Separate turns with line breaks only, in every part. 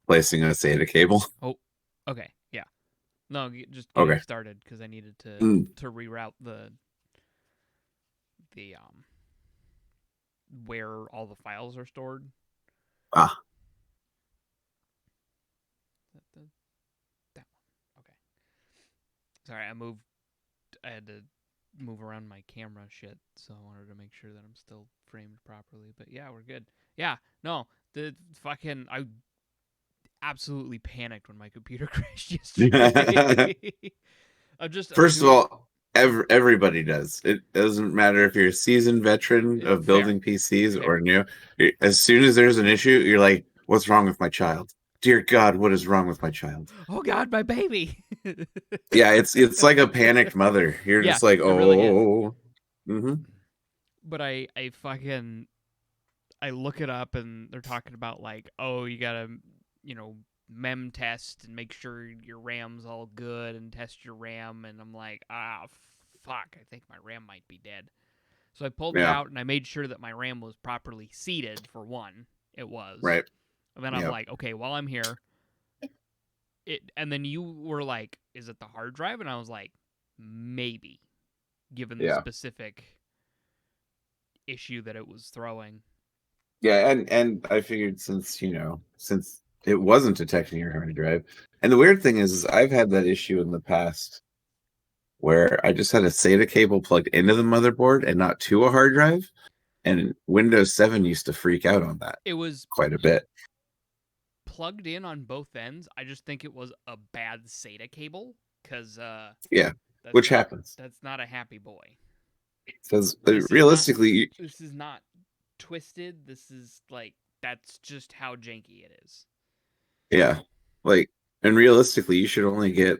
placing a SATA cable.
Oh, okay, yeah. No, just getting
Okay.
started because I needed to
Mm.
reroute the where all the files are stored.
Ah,
That one. Okay. Sorry, I had to move around my camera shit, so I wanted to make sure that I'm still framed properly. But yeah, we're good. Yeah, no, the fucking I absolutely panicked when my computer crashed yesterday. I'm
First of
doing
all, everybody does. It doesn't matter if you're a seasoned veteran of
fair,
building PCs
fair.
or new. As soon as there's an issue, you're like, "What's wrong with my child? Dear God, what is wrong with my child?"
Oh God, my baby.
Yeah, it's like a panicked mother. You're
Yeah,
just like,
it really is.
"Oh." Hmm.
But I fucking I look it up and they're talking about like, oh, you gotta, you know, mem test and make sure your RAM's all good and test your RAM. And I'm like, fuck, I think my RAM might be dead. So I pulled it
Yeah,
out and I made sure that my RAM was properly seated. For one, it was.
right.
And then I'm
Yeah,
like, okay, while I'm here, and then you were like, is it the hard drive? And I was like, maybe, given the
yeah.
specific issue that it was throwing.
Yeah, and I figured since it wasn't detecting your hard drive, and the weird thing is I've had that issue in the past where I just had a SATA cable plugged into the motherboard and not to a hard drive, and Windows 7 used to freak out on that
It was
quite a bit.
plugged in on both ends. I just think it was a bad SATA cable because
Yeah,
that's
which
not
happens
a happy boy.
because
This is not
realistically,
this is not twisted. This is like that's just how janky it is.
yeah, like and realistically, you should only get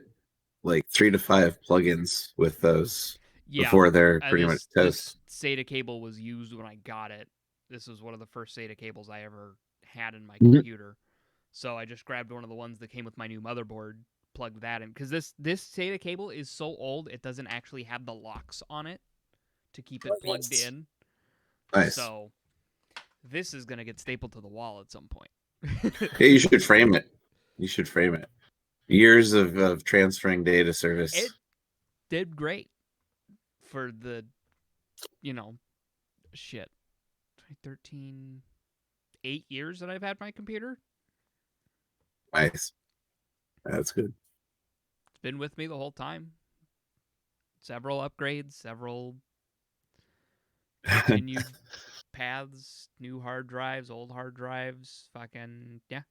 like 3 to 5 plugins with those
Yeah,
before they're pretty much
this
toast.
SATA cable was used when I got it. This was one of the first SATA cables I ever had in my
Mhm.
computer. So I just grabbed one of the ones that came with my new motherboard, plugged that in because this SATA cable is so old it doesn't actually have the locks on it to keep it plugged
Nice.
in.
Nice.
So this is gonna get stapled to the wall at some point.
Yeah, you should frame it. You should frame it. Years of transferring data
It
service.
did great for the you know shit 13 8 years that I've had my computer.
Nice. That's good.
It's been with me the whole time. Several upgrades, several continued paths, new hard drives, old hard drives, fucking yeah.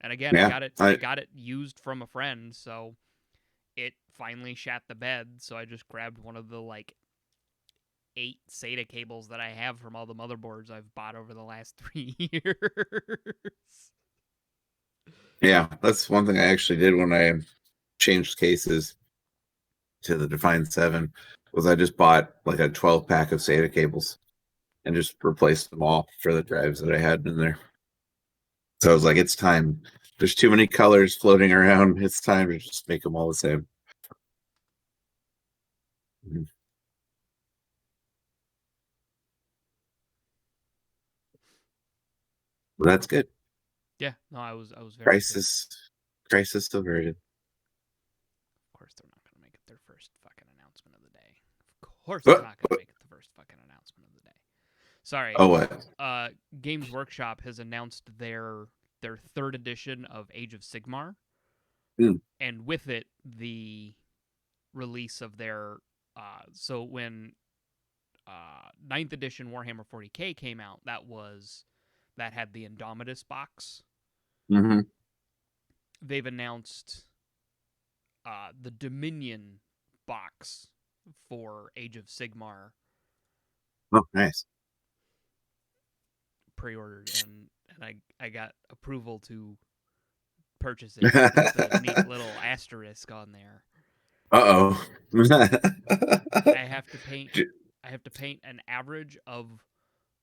And again,
Yeah.
I
I
got it used from a friend, so it finally shat the bed, so I just grabbed one of the like 8 SATA cables that I have from all the motherboards I've bought over the last 3 years.
yeah, that's one thing I actually did when I changed cases to the Define 7 was I just bought like a 12 pack of SATA cables and just replaced them all for the drives that I had in there. So I was like, it's time. There's too many colors floating around. It's time to just make them all the same. Mhm. Well, that's good.
Yeah, no, I was very pleased.
Crisis, crisis averted.
Of course they're not going to make it their first fucking announcement of the day. Of course they're
What?
not going to make it the first fucking announcement of the day. Sorry.
Oh, what?
Games Workshop has announced their third edition of Age of Sigmar,
Mm,
and with it the release of their so when ninth edition Warhammer 40k came out, that had the Indomitus box.
hmm.
They've announced the Dominion box for Age of Sigmar
Oh, nice.
pre-ordered, and I got approval to purchase it with the neat little asterisk on there.
Uh-oh.
I have to paint an average of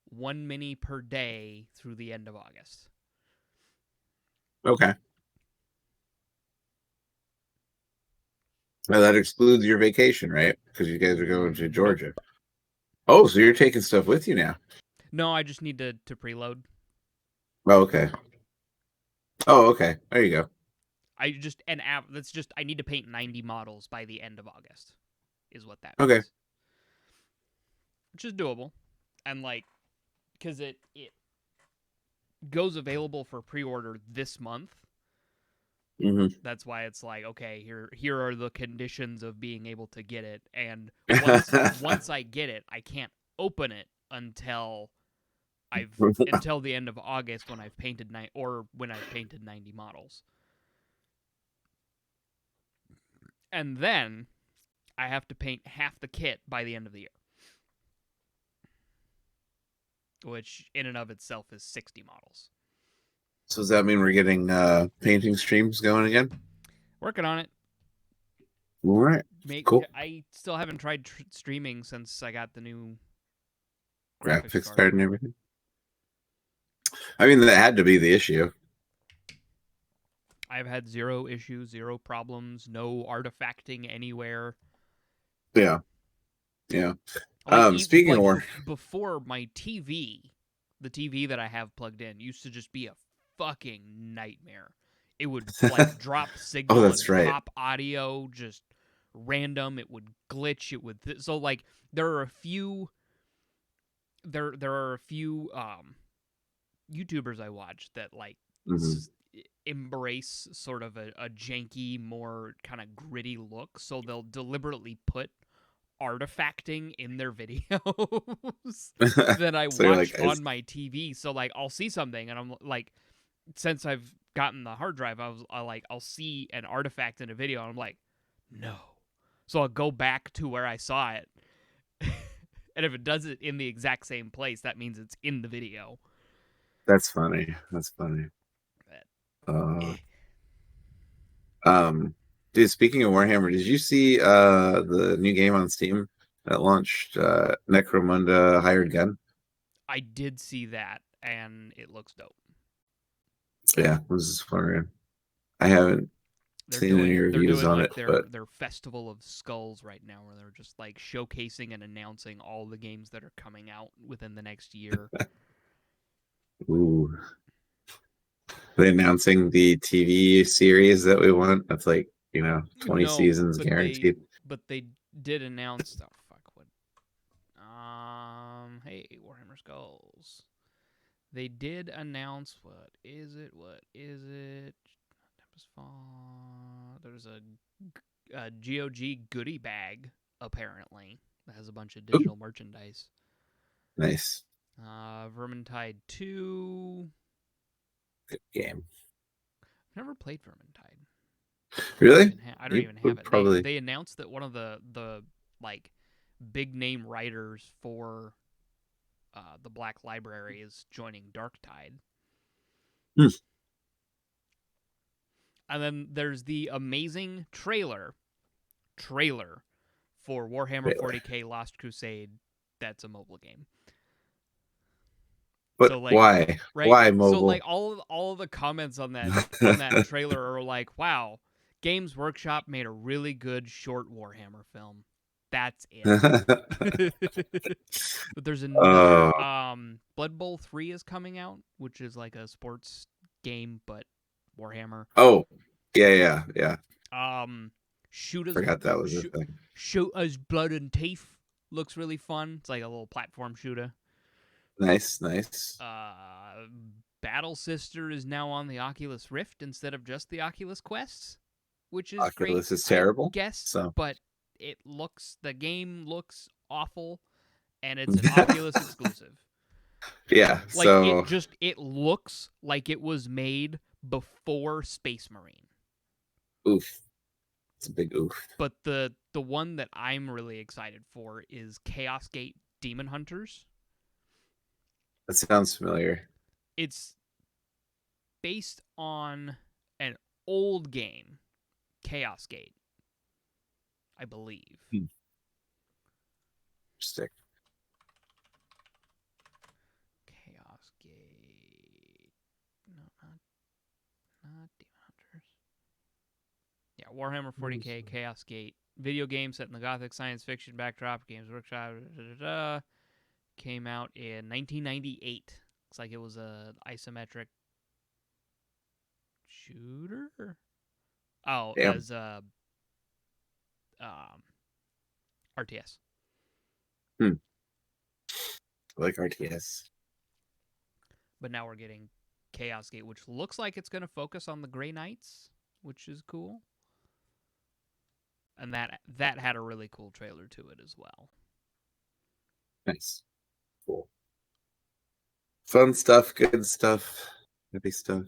one mini per day through the end of August.
Okay. Well, that excludes your vacation, right? Because you guys are going to
Nope.
Georgia. Oh, so you're taking stuff with you now.
No, I just need to preload.
Oh, okay. Oh, okay. There you go.
I need to paint 90 models by the end of August, is what that
Okay.
means, which is doable, and like because it goes available for pre-order this month.
Hmm.
That's why it's like, okay, here are the conditions of being able to get it, and once I get it, I can't open it until the end of August when I've painted when I've painted 90 models. And then I have to paint half the kit by the end of the year, which in and of itself is 60 models.
So does that mean we're getting painting streams going again?
Working on it.
All right. Cool.
I still haven't tried streaming since I got the new graphics
Graphics
card.
card and everything. I mean, that had to be the issue.
I've had zero issues, zero problems, no artifacting anywhere.
Yeah. Yeah.
Like,
Speaking of war,
before my TV, the TV that I have plugged in used to just be a fucking nightmare. It would like drop signal
that's
and
right.
pop audio, just random. It would glitch. It would so like there are a few YouTubers I watch that like embrace sort of a janky, more kind of gritty look. So they'll deliberately put artifacting in their videos that I
So you're
watch
like,
on my TV. So like I'll see something and I'm like, since I've gotten the hard drive, I'll see an artifact in a video and I'm like, no. So I'll go back to where I saw it. And if it does it in the exact same place, that means it's in the video.
that's funny. That's funny.
Eh.
Dude, speaking of Warhammer, did you see the new game on Steam that launched, Necromunda Hired Gun?
I did see that, and it looks dope.
Yeah, I was just wondering. I haven't seen any reviews on
like
it, but
their festival of skulls right now, where they're just like showcasing and announcing all the games that are coming out within the next year.
ooh, are they announcing the TV series that we want? That's like 20 seasons guaranteed.
But they did announce. Oh fuck! What? Hey, Warhammer Skulls. They did announce. What is it? There's a GOG goodie bag apparently that has a bunch of digital merchandise.
Nice.
Vermintide 2.
Good game.
I've never played Vermintide.
Really?
I don't even have it.
Probably.
They announced that one of the like big name writers for the Black Library is joining Darktide. And then there's the amazing trailer for Warhammer 40K Lost Crusade. That's a mobile game.
But so, like, why? Right? Why mobile?
So like all of the comments on that trailer are like, wow, Games Workshop made a really good short Warhammer film. That's it. But there's another Blood Bowl 3 is coming out, which is like a sports game but Warhammer.
Oh. Yeah.
Shoot Us.
Forgot that was a thing.
Shoot Us Blood and Teeth looks really fun. It's like a little platform shooter.
Nice.
Battle Sister is now on the Oculus Rift instead of just the Oculus Quest, which is
Oculus
great,
is terrible.
But the game looks awful, and it's an Oculus exclusive.
Yeah,
like so it looks like it was made before Space Marine.
Oof. It's a big oof.
But the one that I'm really excited for is Chaos Gate Demon Hunters.
That sounds familiar.
It's based on an old game, Chaos Gate, I believe.
Stick.
Chaos Gate. No, not Demon Hunters. Yeah, Warhammer 40K, Chaos Gate. Video game set in the Gothic science fiction backdrop. Games Workshop. Came out in 1998. Looks like it was a isometric shooter. Oh,
Damn.
as RTS.
I like RTS.
But now we're getting Chaos Gate, which looks like it's going to focus on the Grey Knights, which is cool. And that had a really cool trailer to it as well.
Nice. Cool. Fun stuff, good stuff, happy stuff.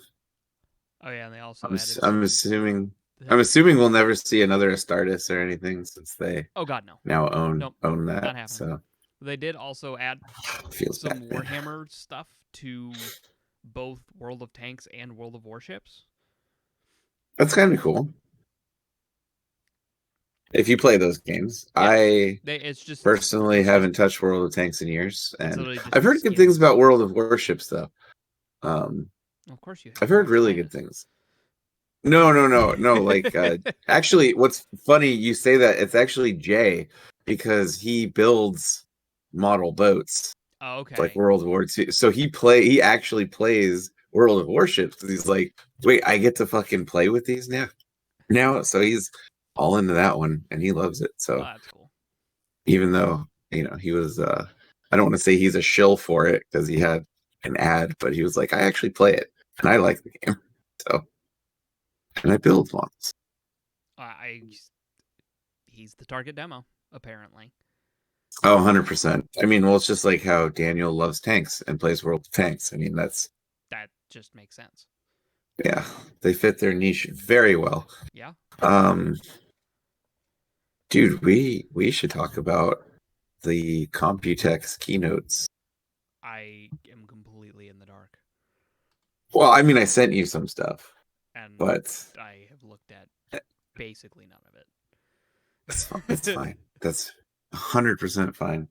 Oh yeah, and they also
I'm assuming we'll never see another Astartes or anything since they
oh god no
now own
Nope,
that.
not happening.
So
they did also add
feels
some
bad.
Warhammer stuff to both World of Tanks and World of Warships.
That's kind of cool. If you play those games,
Yeah. It's just
personally haven't touched World of Tanks in years, and I've heard good
skins.
things about World of Warships though.
Of course you have.
I've heard really good things. No. Like, actually, what's funny, you say that, it's actually Jay, because he builds model boats.
Oh, okay.
Like World War II. So he actually plays World of Warships. He's like, wait, I get to fucking play with these now. So he's all into that one, and he loves it. So
that's cool.
Even though he was, I don't want to say he's a shill for it because he had an ad, but he was like, I actually play it and I like the game. So, and I build ones.
He's the target demo, apparently.
Oh, 100%. I mean, well, it's just like how Daniel loves tanks and plays World of Tanks. I mean, that
just makes sense.
Yeah, they fit their niche very well.
Yeah.
Dude, we should talk about the Computex keynotes.
I am completely in the dark.
Well, I mean, I sent you some stuff, but
I have looked at basically none of it.
It's fine. That's 100% fine.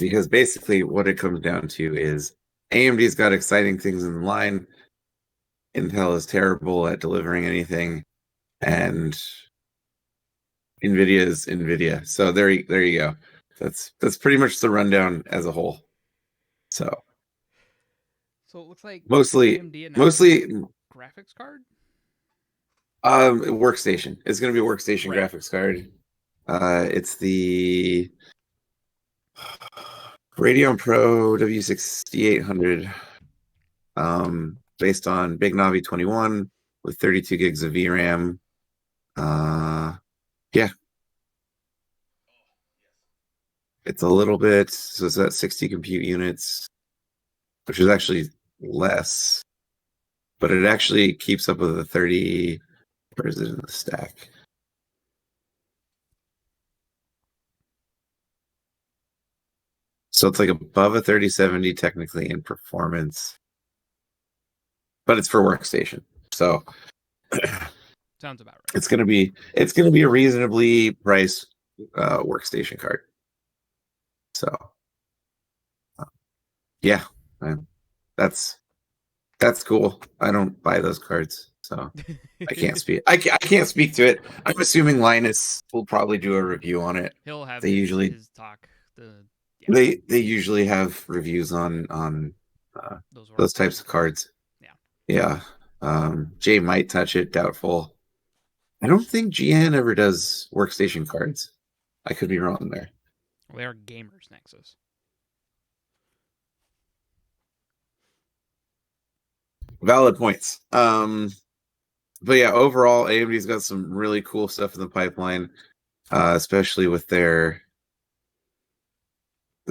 Because basically what it comes down to is AMD's got exciting things in the line. Intel is terrible at delivering anything, and NVIDIA is NVIDIA. So there you go. That's pretty much the rundown as a whole. So
it looks like
mostly
graphics card.
Workstation. It's going to be a workstation graphics card. It's the Radeon Pro W6800, based on Big Navi 21 with 32 gigs of VRAM. Yeah. It's a little bit, so it's at 60 compute units, which is actually less, but it actually keeps up with the 30. Where is it in the stack? So it's like above a 3070 technically in performance, but it's for workstation. So
sounds about right.
It's gonna be a reasonably priced workstation card. So yeah, that's cool. I don't buy those cards, so I can't speak. I can't speak to it. I'm assuming Linus will probably do a review on it.
He'll have
his
talk.
They usually have reviews on those types of cards. Yeah. Jay might touch it. Doubtful. I don't think GN ever does workstation cards. I could be wrong there.
Well, they are Gamers Nexus.
Valid points. But yeah, overall, AMD's got some really cool stuff in the pipeline, especially with their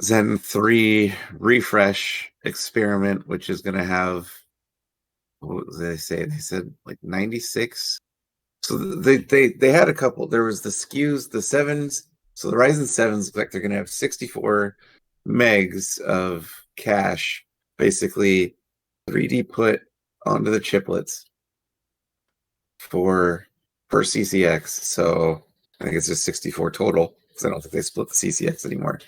Zen 3 refresh experiment, which is going to have, what did they say? They said like 96. So they had a couple. There was the SKUs, the 7s. So the Ryzen 7s, like, they're going to have 64 megs of cache, basically 3D put onto the chiplets for CCX. So I think it's just 64 total, because I don't think they split the CCX anymore.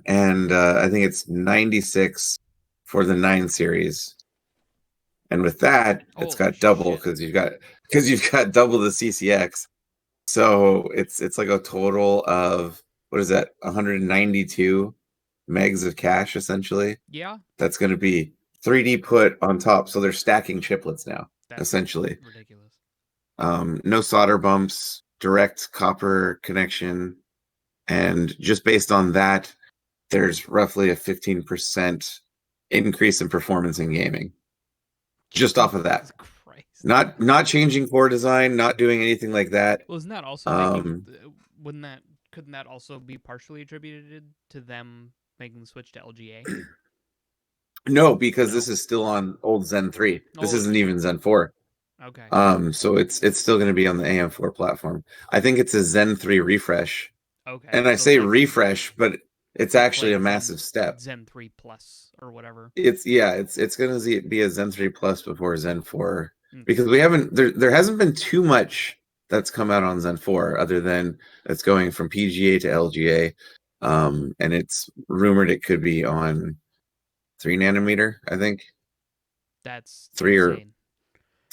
And I think it's 96 for the 9 series. And with that, it's got double, because you've got double the CCX. So it's like a total of, what is that, 192 megs of cache essentially.
Yeah.
That's going to be 3D put on top, so they're stacking chiplets now,
That's
essentially.
ridiculous.
No solder bumps, direct copper connection, and just based on that, there's roughly a 15% increase in performance in gaming. Just off of that.
Jesus Christ.
Not changing core design, not doing anything like that.
Well, isn't that also making? Couldn't that also be partially attributed to them making the switch to LGA?
No, because
No?
this is still on old Zen 3. This
Oh,
isn't even Zen 4.
Okay.
So it's still going to be on the AM4 platform. I think it's a Zen 3 refresh.
Okay.
And I
so
say
it's like
refresh, but it's actually a massive step.
Zen 3 Plus or whatever.
It's going to be a Zen 3 Plus before Zen 4
Okay.
because we haven't there hasn't been too much that's come out on Zen 4 other than it's going from PGA to LGA. And it's rumored it could be on 3 nanometer, I think.
That's
3
insane.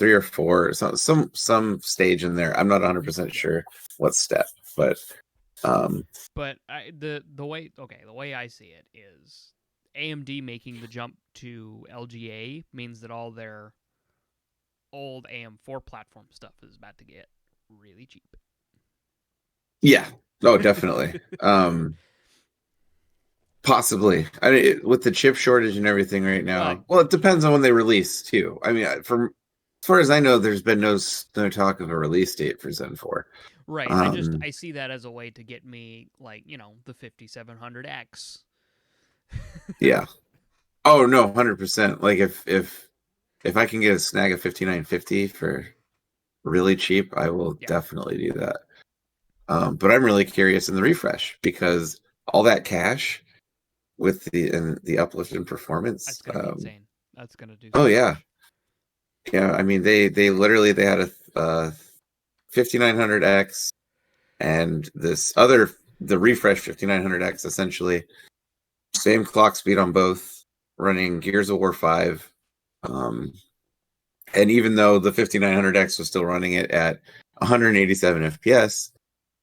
or 4, some stage in there. I'm not 100% sure what step, but
But the way I see it is AMD making the jump to LGA means that all their old AM4 platform stuff is about to get really cheap.
yeah, oh, definitely. Possibly. I mean, with the chip shortage and everything right now. Well, it depends on when they release too. I mean, as far as I know, there's been no talk of a release date for Zen 4.
Right. I see that as a way to get me like, the 5700X.
Yeah. Oh no, 100%. Like if I can get a snag of 5950 for really cheap, I will definitely do that. But I'm really curious in the refresh because all that cash with the uplift in performance.
That's gonna be insane. That's gonna do.
Oh yeah. Yeah, I mean they literally they had a 5900X and the refresh 5900X, essentially same clock speed on both, running Gears of War 5. And even though the 5900X was still running it at 187 FPS,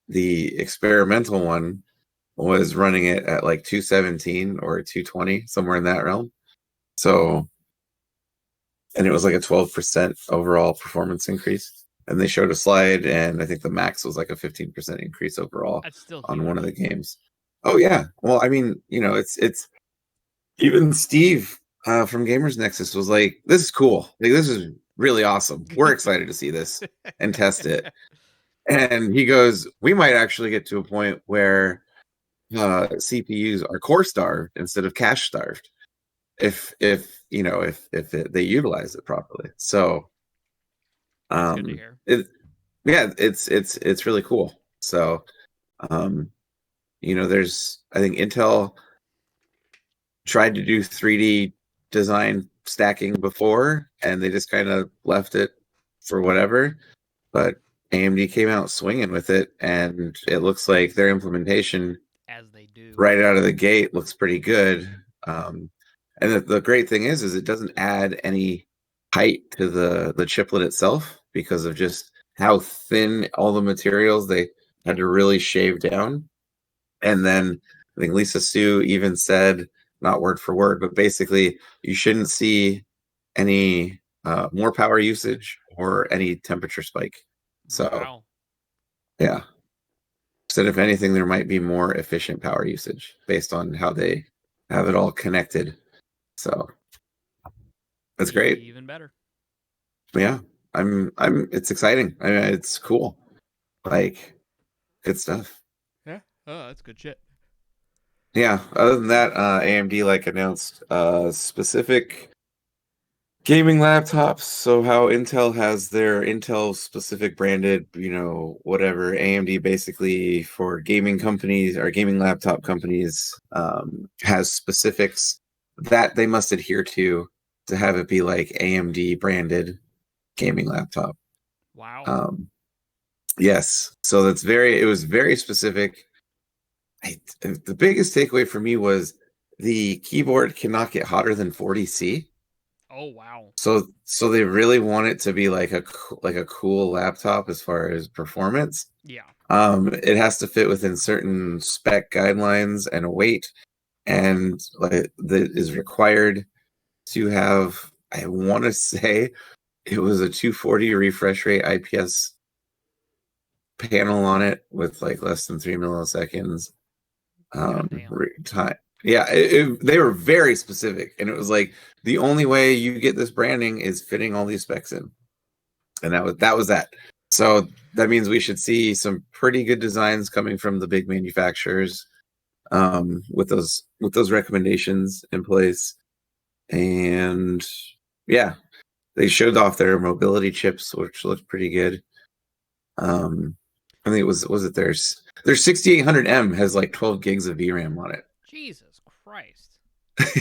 the experimental one was running it at like 217 or 220, somewhere in that realm. So, and it was like a 12% overall performance increase. And they showed a slide, and I think the max was like a 15% increase overall on one of the games. Oh yeah. Well, I mean, it's even Steve from Gamers Nexus was like, "This is cool. Like, this is really awesome. We're excited to see this and test it." And he goes, "We might actually get to a point where CPUs are core starved instead of cache starved, if they utilize it properly." So,
that's good to hear.
It's really cool. So, there's, I think Intel tried to do 3D design stacking before, and they just kind of left it for whatever. But AMD came out swinging with it, and it looks like their implementation,
as they do,
right out of the gate, looks pretty good. And the great thing is it doesn't add any height to the chiplet itself because of just how thin all the materials they had to really shave down. And then I think Lisa Su even said, not word for word, but basically you shouldn't see any more power usage or any temperature spike. So,
wow.
Yeah. Said if anything, there might be more efficient power usage based on how they have it all connected. So that's great.
Even better.
Yeah, it's exciting. I mean, it's cool. Like, good stuff.
Yeah. Oh, that's good shit.
Yeah. Other than that, AMD announced specific gaming laptops. So how Intel has their Intel specific branded, whatever, AMD basically for gaming companies or gaming laptop companies has specifics that they must adhere to have it be like AMD branded gaming laptop.
Wow.
Yes. So it was very specific. The biggest takeaway for me was the keyboard cannot get hotter than 40C.
Oh wow.
So they really want it to be like a cool laptop as far as performance.
Yeah.
It has to fit within certain spec guidelines and a weight, and that is required to have, I want to say it was a 240 refresh rate IPS panel on it with like less than 3 milliseconds
Goddamn.
time. Yeah, they were very specific, and it was like the only way you get this branding is fitting all these specs in, and that was that. So that means we should see some pretty good designs coming from the big manufacturers with those recommendations in place. And yeah, they showed off their mobility chips, which looked pretty good. I think it was it their 6800M has like 12 gigs of VRAM on it.
Jesus Christ.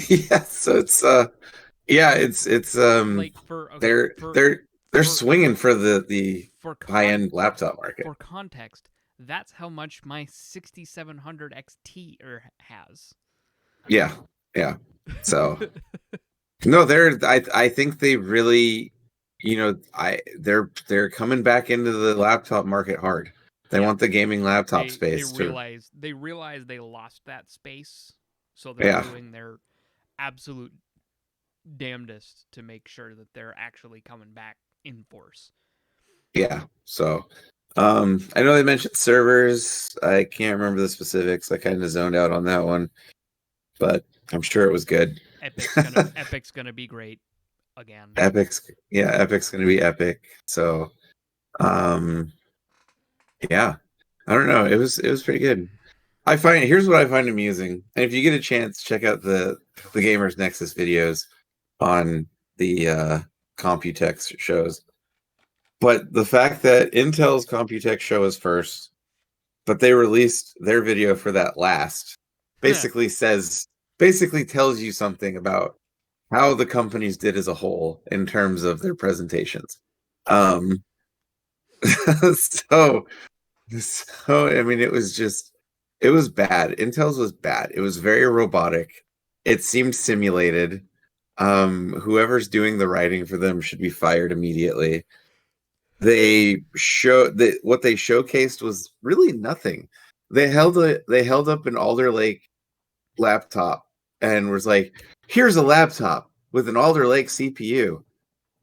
Yeah, so it's it's
Like
they're swinging for the
for
high-end laptop market.
For context, that's how much my 6700 XT has.
Yeah. So no, I think they really, they're coming back into the laptop market hard. They want the gaming laptop space.
They realize they lost that space, so they're doing their absolute damnedest to make sure that they're actually coming back in force.
Yeah. So I know they mentioned servers. I can't remember the specifics. I kind of zoned out on that one, but I'm sure it was good.
Epic's gonna be great again.
Epic's gonna be epic. So yeah, I don't know. It was pretty good. Here's what I find amusing, and if you get a chance, check out the Gamers Nexus videos on the Computex shows. But the fact that Intel's Computex show is first, but they released their video for that last, basically tells you something about how the companies did as a whole in terms of their presentations. So I mean, it was bad. Intel's was bad. It was very robotic. It seemed simulated. Whoever's doing the writing for them should be fired immediately. What they showcased was really nothing. They held up an Alder Lake laptop and was like, here's a laptop with an Alder Lake CPU.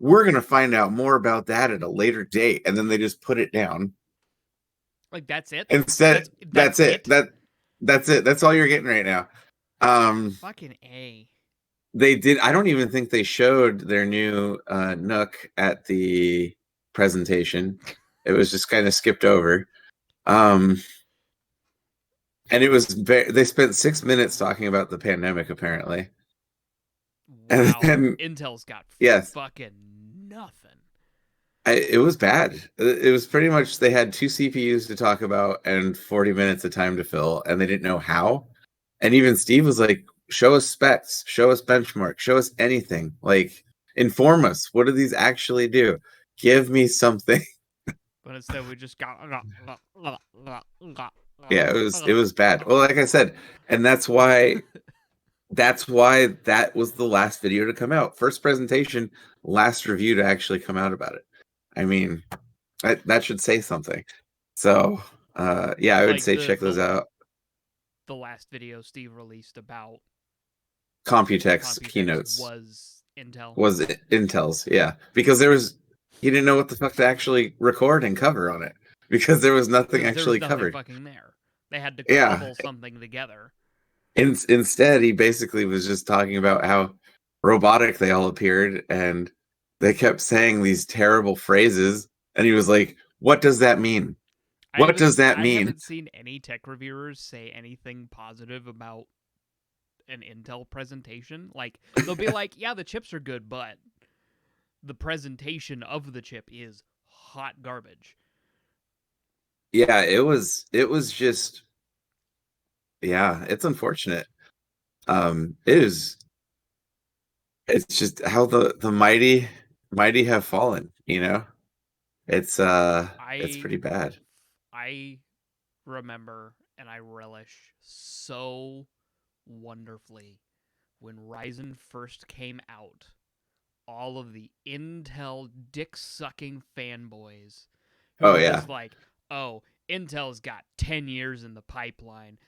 We're going to find out more about that at a later date. And then they just put it down.
Like, that's it?
Instead, that's it. That's it. That's all you're getting right now.
Fucking A.
They did. I don't even think they showed their new Nook at the presentation. It was just kind of skipped over. And it was they spent 6 minutes talking about the pandemic, apparently.
Wow. And then Intel's got fucking nothing.
It was bad. It was pretty much they had 2 CPUs to talk about and 40 minutes of time to fill, and they didn't know how. And even Steve was like, show us specs, show us benchmark, show us anything. Like, inform us. What do these actually do? Give me something.
But instead we just got
yeah, it was bad. Well, like I said, and that's why that was the last video to come out. First presentation, last review to actually come out about it. I mean, that should say something. So, yeah, I would say check those out.
The last video Steve released about
Computex keynotes
was
Intel's, yeah, because he didn't know what the fuck to actually record and cover on it because there was nothing actually covered.
Fucking there, they had to cobble something together.
Instead, he basically was just talking about how robotic they all appeared, and they kept saying these terrible phrases, and he was like, "What does that mean? What does that mean?" I
haven't seen any tech reviewers say anything positive about an Intel presentation. Like, they'll be like, "Yeah, the chips are good, but the presentation of the chip is hot garbage."
Yeah, it was just, yeah, it's unfortunate. It's just how the mighty have fallen, you know? It's pretty bad.
I remember and I relish so wonderfully when Ryzen first came out. All of the Intel dick-sucking fanboys who were just like, oh, Intel's got 10 years in the pipeline.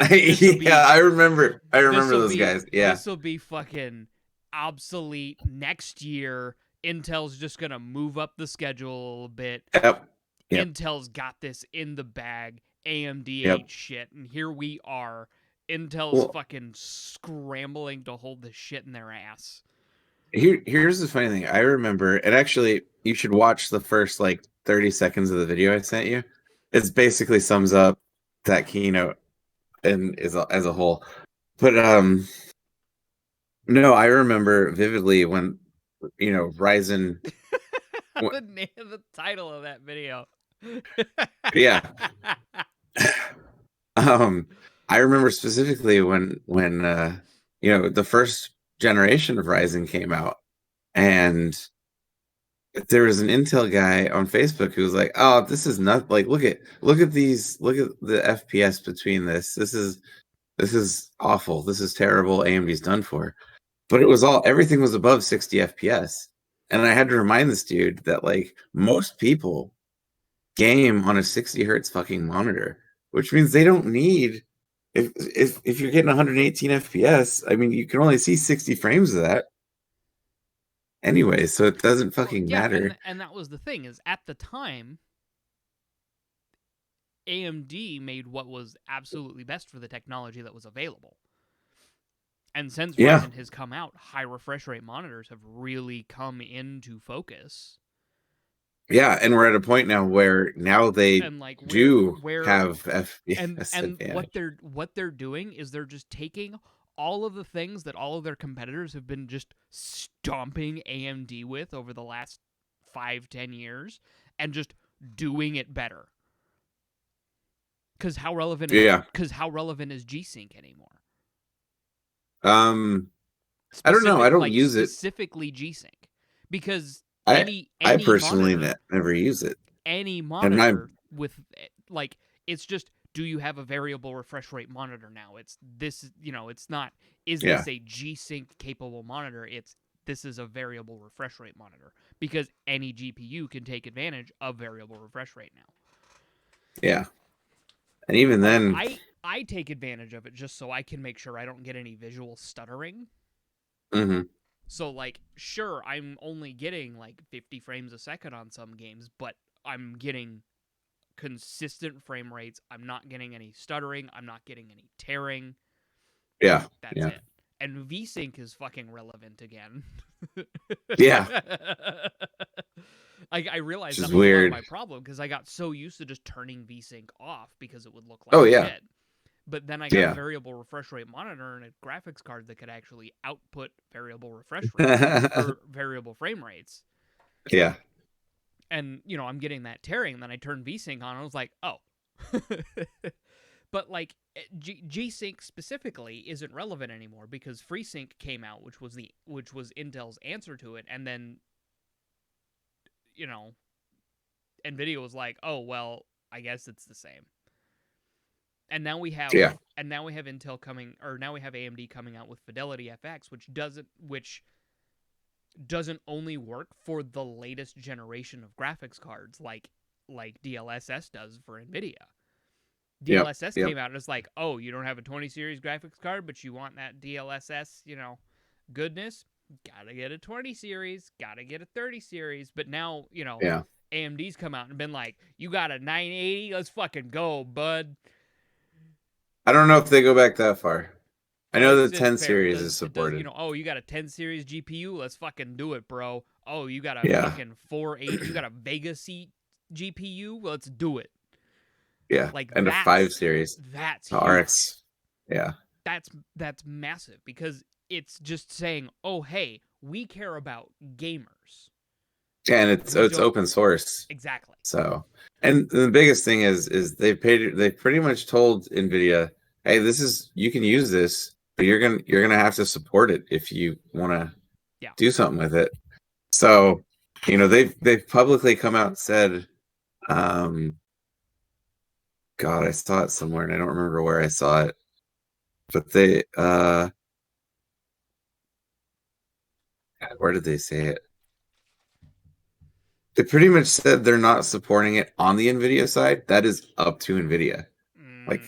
Yeah, I remember those guys. Yeah.
This will be fucking obsolete next year. Intel's just gonna move up the schedule a little bit.
Yep.
Intel's got this in the bag. AMD
Yep.
ain't shit, and here we are. Intel's
Well,
fucking scrambling to hold this shit in their ass.
here's the funny thing. I remember, and actually, you should watch the first like 30 seconds of the video I sent you. It basically sums up that keynote and as a whole. But no, I remember vividly when Ryzen.
The title of that video.
Yeah. I remember specifically when the first generation of Ryzen came out, and there was an Intel guy on Facebook who was like, "Oh, this is not like look at the FPS between this. This is awful. This is terrible. AMD's done for." But everything was above 60 FPS. And I had to remind this dude that like most people game on a 60 hertz fucking monitor, which means they don't need if you're getting 118 FPS, I mean you can only see 60 frames of that. Anyway, so it doesn't fucking matter.
And that was the thing, is at the time AMD made what was absolutely best for the technology that was available. And since Ryzen has come out, high refresh rate monitors have really come into focus.
Yeah, and we're at a point now where they do have FPS
and what they're doing is they're just taking all of the things that all of their competitors have been just stomping AMD with over the last 5-10 years and just doing it better. Because how relevant is G-Sync anymore?
I don't know. I don't use it
specifically G-Sync because
I personally never use it.
Any monitor with like it's just, do you have a variable refresh rate monitor now? It's this, it's not this a G-Sync capable monitor? This is a variable refresh rate monitor because any GPU can take advantage of variable refresh rate now.
Yeah. And even then
I take advantage of it just so I can make sure I don't get any visual stuttering.
Mm-hmm.
So, like, sure, I'm only getting, like, 50 frames a second on some games, but I'm getting consistent frame rates. I'm not getting any stuttering. I'm not getting any tearing.
Yeah.
That's it. And VSync is fucking relevant again.
Yeah.
I realized that was
weird.
my problem because I got so used to just turning VSync off because it would look like shit. But then I got a variable refresh rate monitor and a graphics card that could actually output variable refresh rates for variable frame rates.
Yeah.
And, I'm getting that tearing, and then I turned VSync on, and I was like, oh. But, like, G-Sync specifically isn't relevant anymore because FreeSync came out, which was Intel's answer to it, and then, NVIDIA was like, oh, well, I guess it's the same. And now we have Intel coming, or now we have AMD coming out with Fidelity FX, which doesn't only work for the latest generation of graphics cards like DLSS does for NVIDIA. DLSS came out and it's like, oh, you don't have a 20 series graphics card, but you want that DLSS, goodness, gotta get a 20 series, gotta get a 30 series. But now, AMD's come out and been like, you got a 980, let's fucking go, bud.
I don't know if they go back that far. I know the 10 series is supported.
Oh, you got a 10 series GPU? Let's fucking do it, bro. Oh, you got a fucking 480, you got a Vega seat GPU? Let's do it.
Yeah, and a 5 series.
That's
RX. Yeah.
That's massive because it's just saying, oh, hey, we care about gamers.
Yeah, and it's open source.
Exactly.
So, and the biggest thing is they pretty much told NVIDIA, hey, you can use this, but you're gonna have to support it if you want to do something with it. So, they've publicly come out and said, God, I saw it somewhere and I don't remember where I saw it, but they where did they say it? They pretty much said they're not supporting it on the NVIDIA side. That is up to NVIDIA. Like,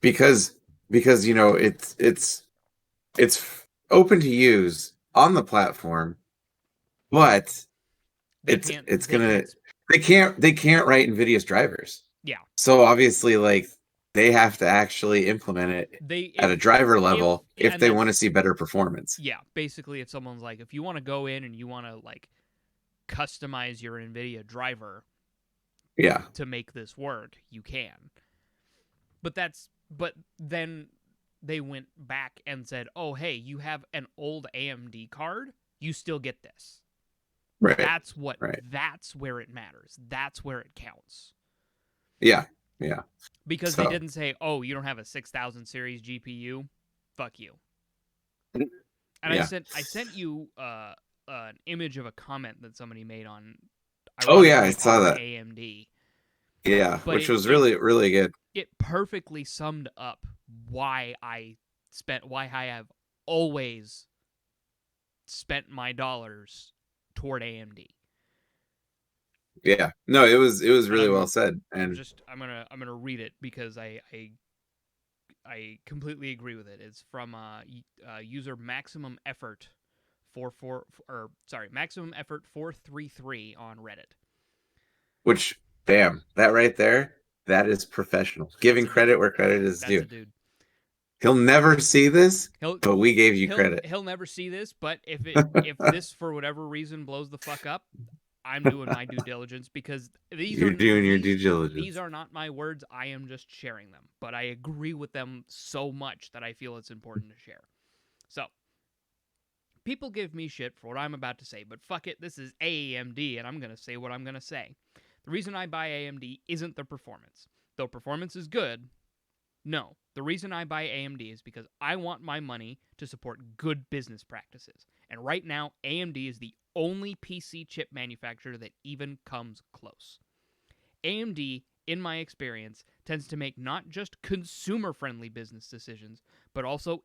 because it's open to use, on the platform, but
They
it's
can't.
it's
They
gonna
can't.
they can't write NVIDIA's drivers.
Yeah.
So obviously, like they have to actually implement it at a driver level if
and
they want to see better performance.
Yeah, basically, if someone's like, if you want to go in and you want to like customize your NVIDIA driver
Yeah,
to make this work, you can. But then they went back and said, "Oh, hey, you have an old AMD card, you still get this."
right.
That's what.
Right.
That's where it matters. That's where it counts.
Yeah, yeah.
Because they didn't say, "Oh, you don't have a 6000 series GPU, fuck you." And
yeah.
I sent you an image of a comment that somebody made on.
Oh yeah, I saw that.
AMD.
Yeah, but which was really really good.
It perfectly summed up why I have always spent my dollars toward AMD.
Yeah, no, it was really well said, and
I'm gonna read it because I completely agree with it. It's from user Maximum Effort Maximum Effort 433 on Reddit.
Which, damn, that right there, that is professional. Giving credit where credit is due.
Dude.
He'll never see this, but we gave you credit.
He'll never see this, but if this for whatever reason blows the fuck up, I'm doing my due diligence because
you're doing your due diligence.
These are not my words. I am just sharing them, but I agree with them so much that I feel it's important to share. So, people give me shit for what I'm about to say, but fuck it, this is AMD, and I'm gonna say what I'm gonna say. The reason I buy AMD isn't the performance. Though performance is good, no. The reason I buy AMD is because I want my money to support good business practices. And right now, AMD is the only PC chip manufacturer that even comes close. AMD, in my experience, tends to make not just consumer-friendly business decisions, but also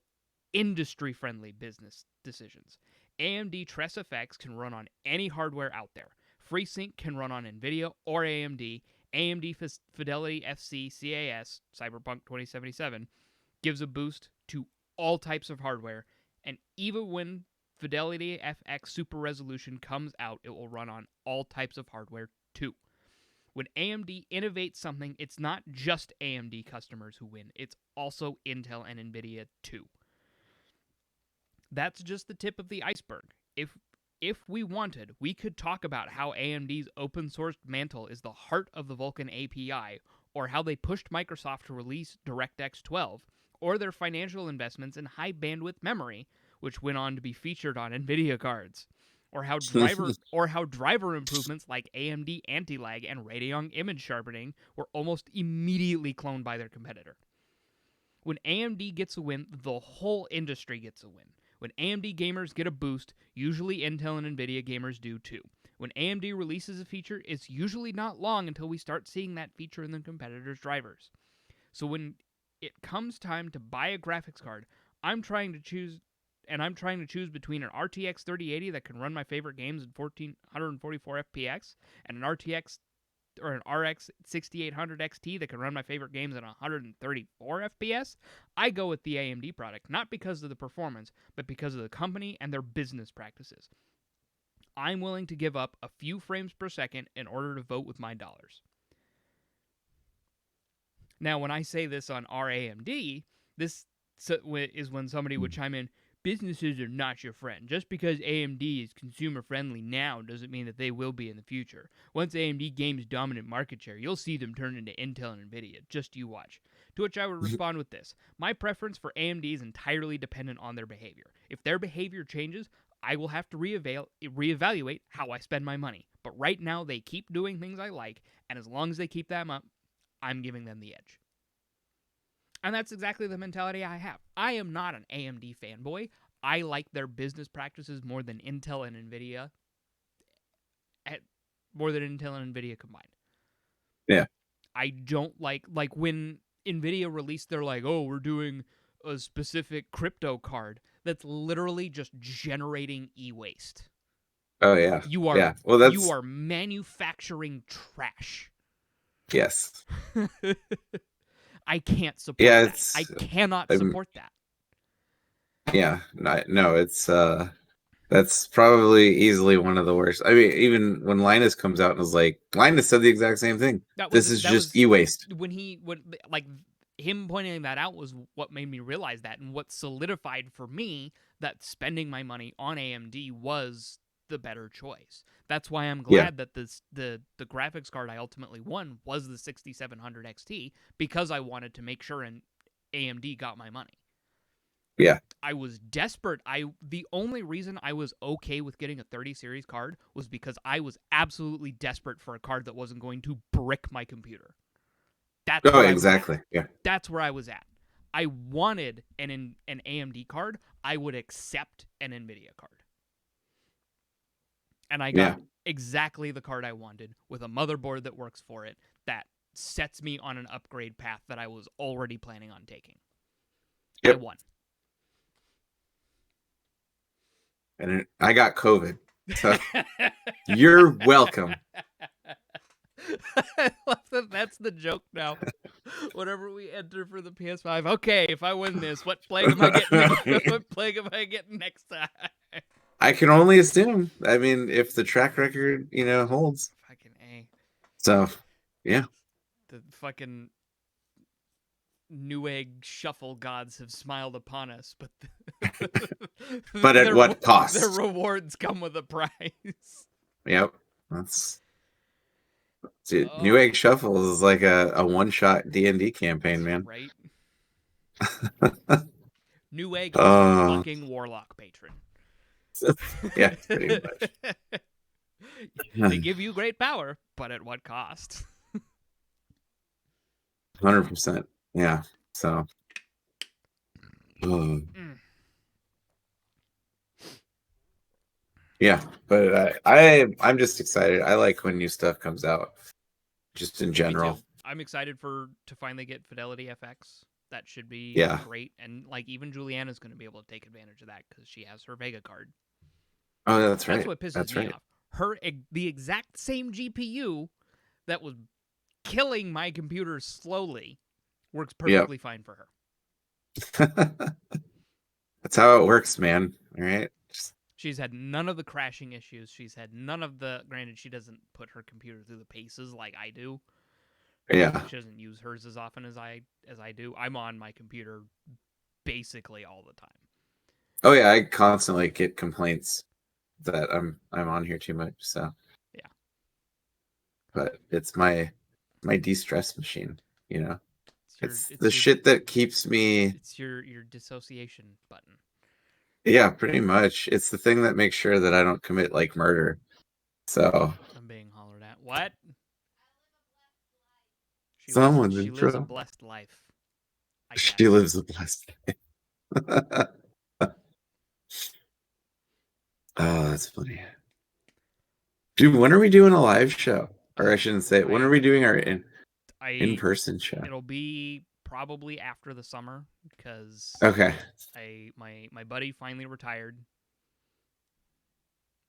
industry-friendly business decisions. AMD TressFX can run on any hardware out there. FreeSync can run on NVIDIA or AMD. AMD Fidelity FC CAS Cyberpunk 2077 gives a boost to all types of hardware, and even when Fidelity FX Super Resolution comes out, it will run on all types of hardware too. When AMD innovates something, it's not just AMD customers who win, it's also Intel and NVIDIA too. That's just the tip of the iceberg. If we wanted, we could talk about how AMD's open-sourced mantle is the heart of the Vulkan API, or how they pushed Microsoft to release DirectX 12, or their financial investments in high-bandwidth memory, which went on to be featured on NVIDIA cards, or how driver improvements like AMD anti-lag and Radeon image sharpening were almost immediately cloned by their competitor. When AMD gets a win, the whole industry gets a win. When AMD gamers get a boost, usually Intel and NVIDIA gamers do too. When AMD releases a feature, it's usually not long until we start seeing that feature in the competitors' drivers. So when it comes time to buy a graphics card, I'm trying to choose between an RTX 3080 that can run my favorite games in 144 FPS and an RTX or an RX 6800 XT that can run my favorite games at 134 FPS, I go with the AMD product, not because of the performance, but because of the company and their business practices. I'm willing to give up a few frames per second in order to vote with my dollars. Now, when I say this on our AMD, this is when somebody would chime in, businesses are not your friend. Just because AMD is consumer-friendly now doesn't mean that they will be in the future. Once AMD gains dominant market share, you'll see them turn into Intel and NVIDIA. Just you watch. To which I would respond with this. My preference for AMD is entirely dependent on their behavior. If their behavior changes, I will have to reevaluate how I spend my money. But right now, they keep doing things I like, and as long as they keep them up, I'm giving them the edge. And that's exactly the mentality I have. I am not an AMD fanboy. I like their business practices more than Intel and NVIDIA. Combined.
Yeah.
I don't like when NVIDIA released their we're doing a specific crypto card that's literally just generating e-waste.
Oh yeah.
You are you are manufacturing trash.
Yes.
I can't support that. I cannot support that.
Yeah, no, it's That's probably easily one of the worst. I mean, even when Linus comes out and is like, Linus said the exact same thing. This is just e-waste.
When like him pointing that out was what made me realize that, and what solidified for me that spending my money on AMD was the better choice. That's why I'm glad that the graphics card I ultimately won was the 6700 XT, because I wanted to make sure and AMD got my money.
Yeah.
I was desperate. The only reason I was okay with getting a 30 series card was because I was absolutely desperate for a card that wasn't going to brick my computer. That's
exactly. Yeah.
That's where I was at. I wanted an AMD card. I would accept an Nvidia card. And I got exactly the card I wanted, with a motherboard that works for it, that sets me on an upgrade path that I was already planning on taking.
Yep.
I won.
And I got COVID. So you're welcome.
I love that. That's the joke now. Whenever we enter for the PS5, okay, if I win this, what plague am I getting? What plague am I getting next time?
I can only assume. I mean, if the track record, holds.
Fucking A.
So, yeah.
The fucking Newegg shuffle gods have smiled upon us, but
but at what cost?
Their rewards come with a price.
Yep, dude, Newegg Shuffle is like a one-shot D&D campaign, man.
Right. Newegg is a fucking warlock patron.
Yeah, pretty much.
They give you great power, but at what cost?
100%. Yeah. So. Yeah, but I'm just excited. I like when new stuff comes out, just in general.
I'm excited to finally get Fidelity FX. That should be great, and like even Juliana's going to be able to take advantage of that because she has her Vega card.
Oh, that's right.
That's what pisses me off. The exact same GPU that was killing my computer slowly works perfectly fine for her.
That's how it works, man. All right.
She's had none of the crashing issues. She's had none of the. Granted, she doesn't put her computer through the paces like I do.
Yeah.
She doesn't use hers as often as I do. I'm on my computer basically all the time.
Oh yeah, I constantly get complaints that I'm on here too much. So
yeah.
But it's my de-stress machine. It's the shit that keeps me.
It's your dissociation button.
Yeah, pretty much. It's the thing that makes sure that I don't commit like murder. So
I'm being hollered at. What? She lives a blessed life.
She lives a blessed life. Oh, that's funny. Dude, when are we doing a live show? Or I shouldn't say it. When are we doing our in-person show?
It'll be probably after the summer because my buddy finally retired.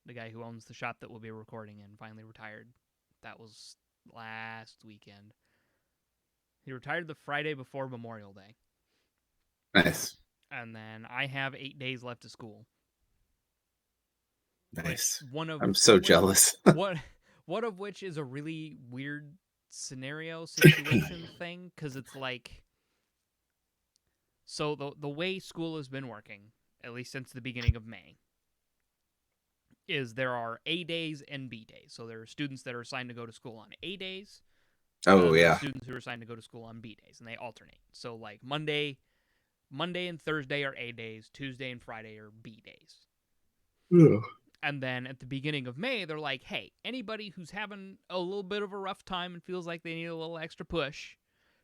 The guy who owns the shop that we'll be recording in finally retired. That was last weekend. He retired the Friday before Memorial Day.
Nice.
And then I have 8 days left of school.
Nice. I'm so jealous.
One of which is a really weird situation thing, because it's like, so the way school has been working, at least since the beginning of May, is there are A days and B days. So there are students that are assigned to go to school on A days.
Oh yeah.
Students who are assigned to go to school on B days, and they alternate. So like Monday and Thursday are A days, Tuesday and Friday are B days.
Yeah.
And then at the beginning of May, they're like, hey, anybody who's having a little bit of a rough time and feels like they need a little extra push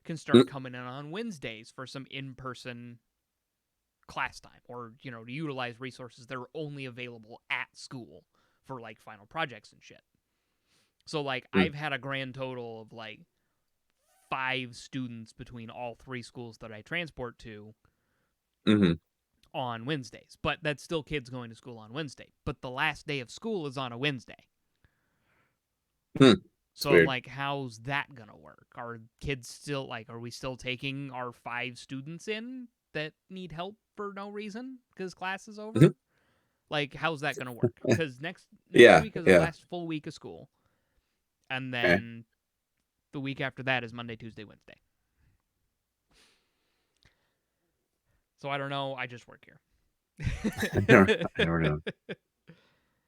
can start coming in on Wednesdays for some in-person class time, or, to utilize resources that are only available at school for, like, final projects and shit. So, like, I've had a grand total of, like, 5 students between all 3 schools that I transport to on Wednesdays. But that's still kids going to school on Wednesday. But the last day of school is on a Wednesday. So I'm like, how's that going to work? Are kids still, like, are we still taking our 5 students in that need help for no reason because class is over? Like, how's that going to work? Because next
Yeah,
week is the
yeah.
last full week of school, and
Okay.
then the week after that is Monday, Tuesday, Wednesday. So I don't know. I just work here.
I don't know.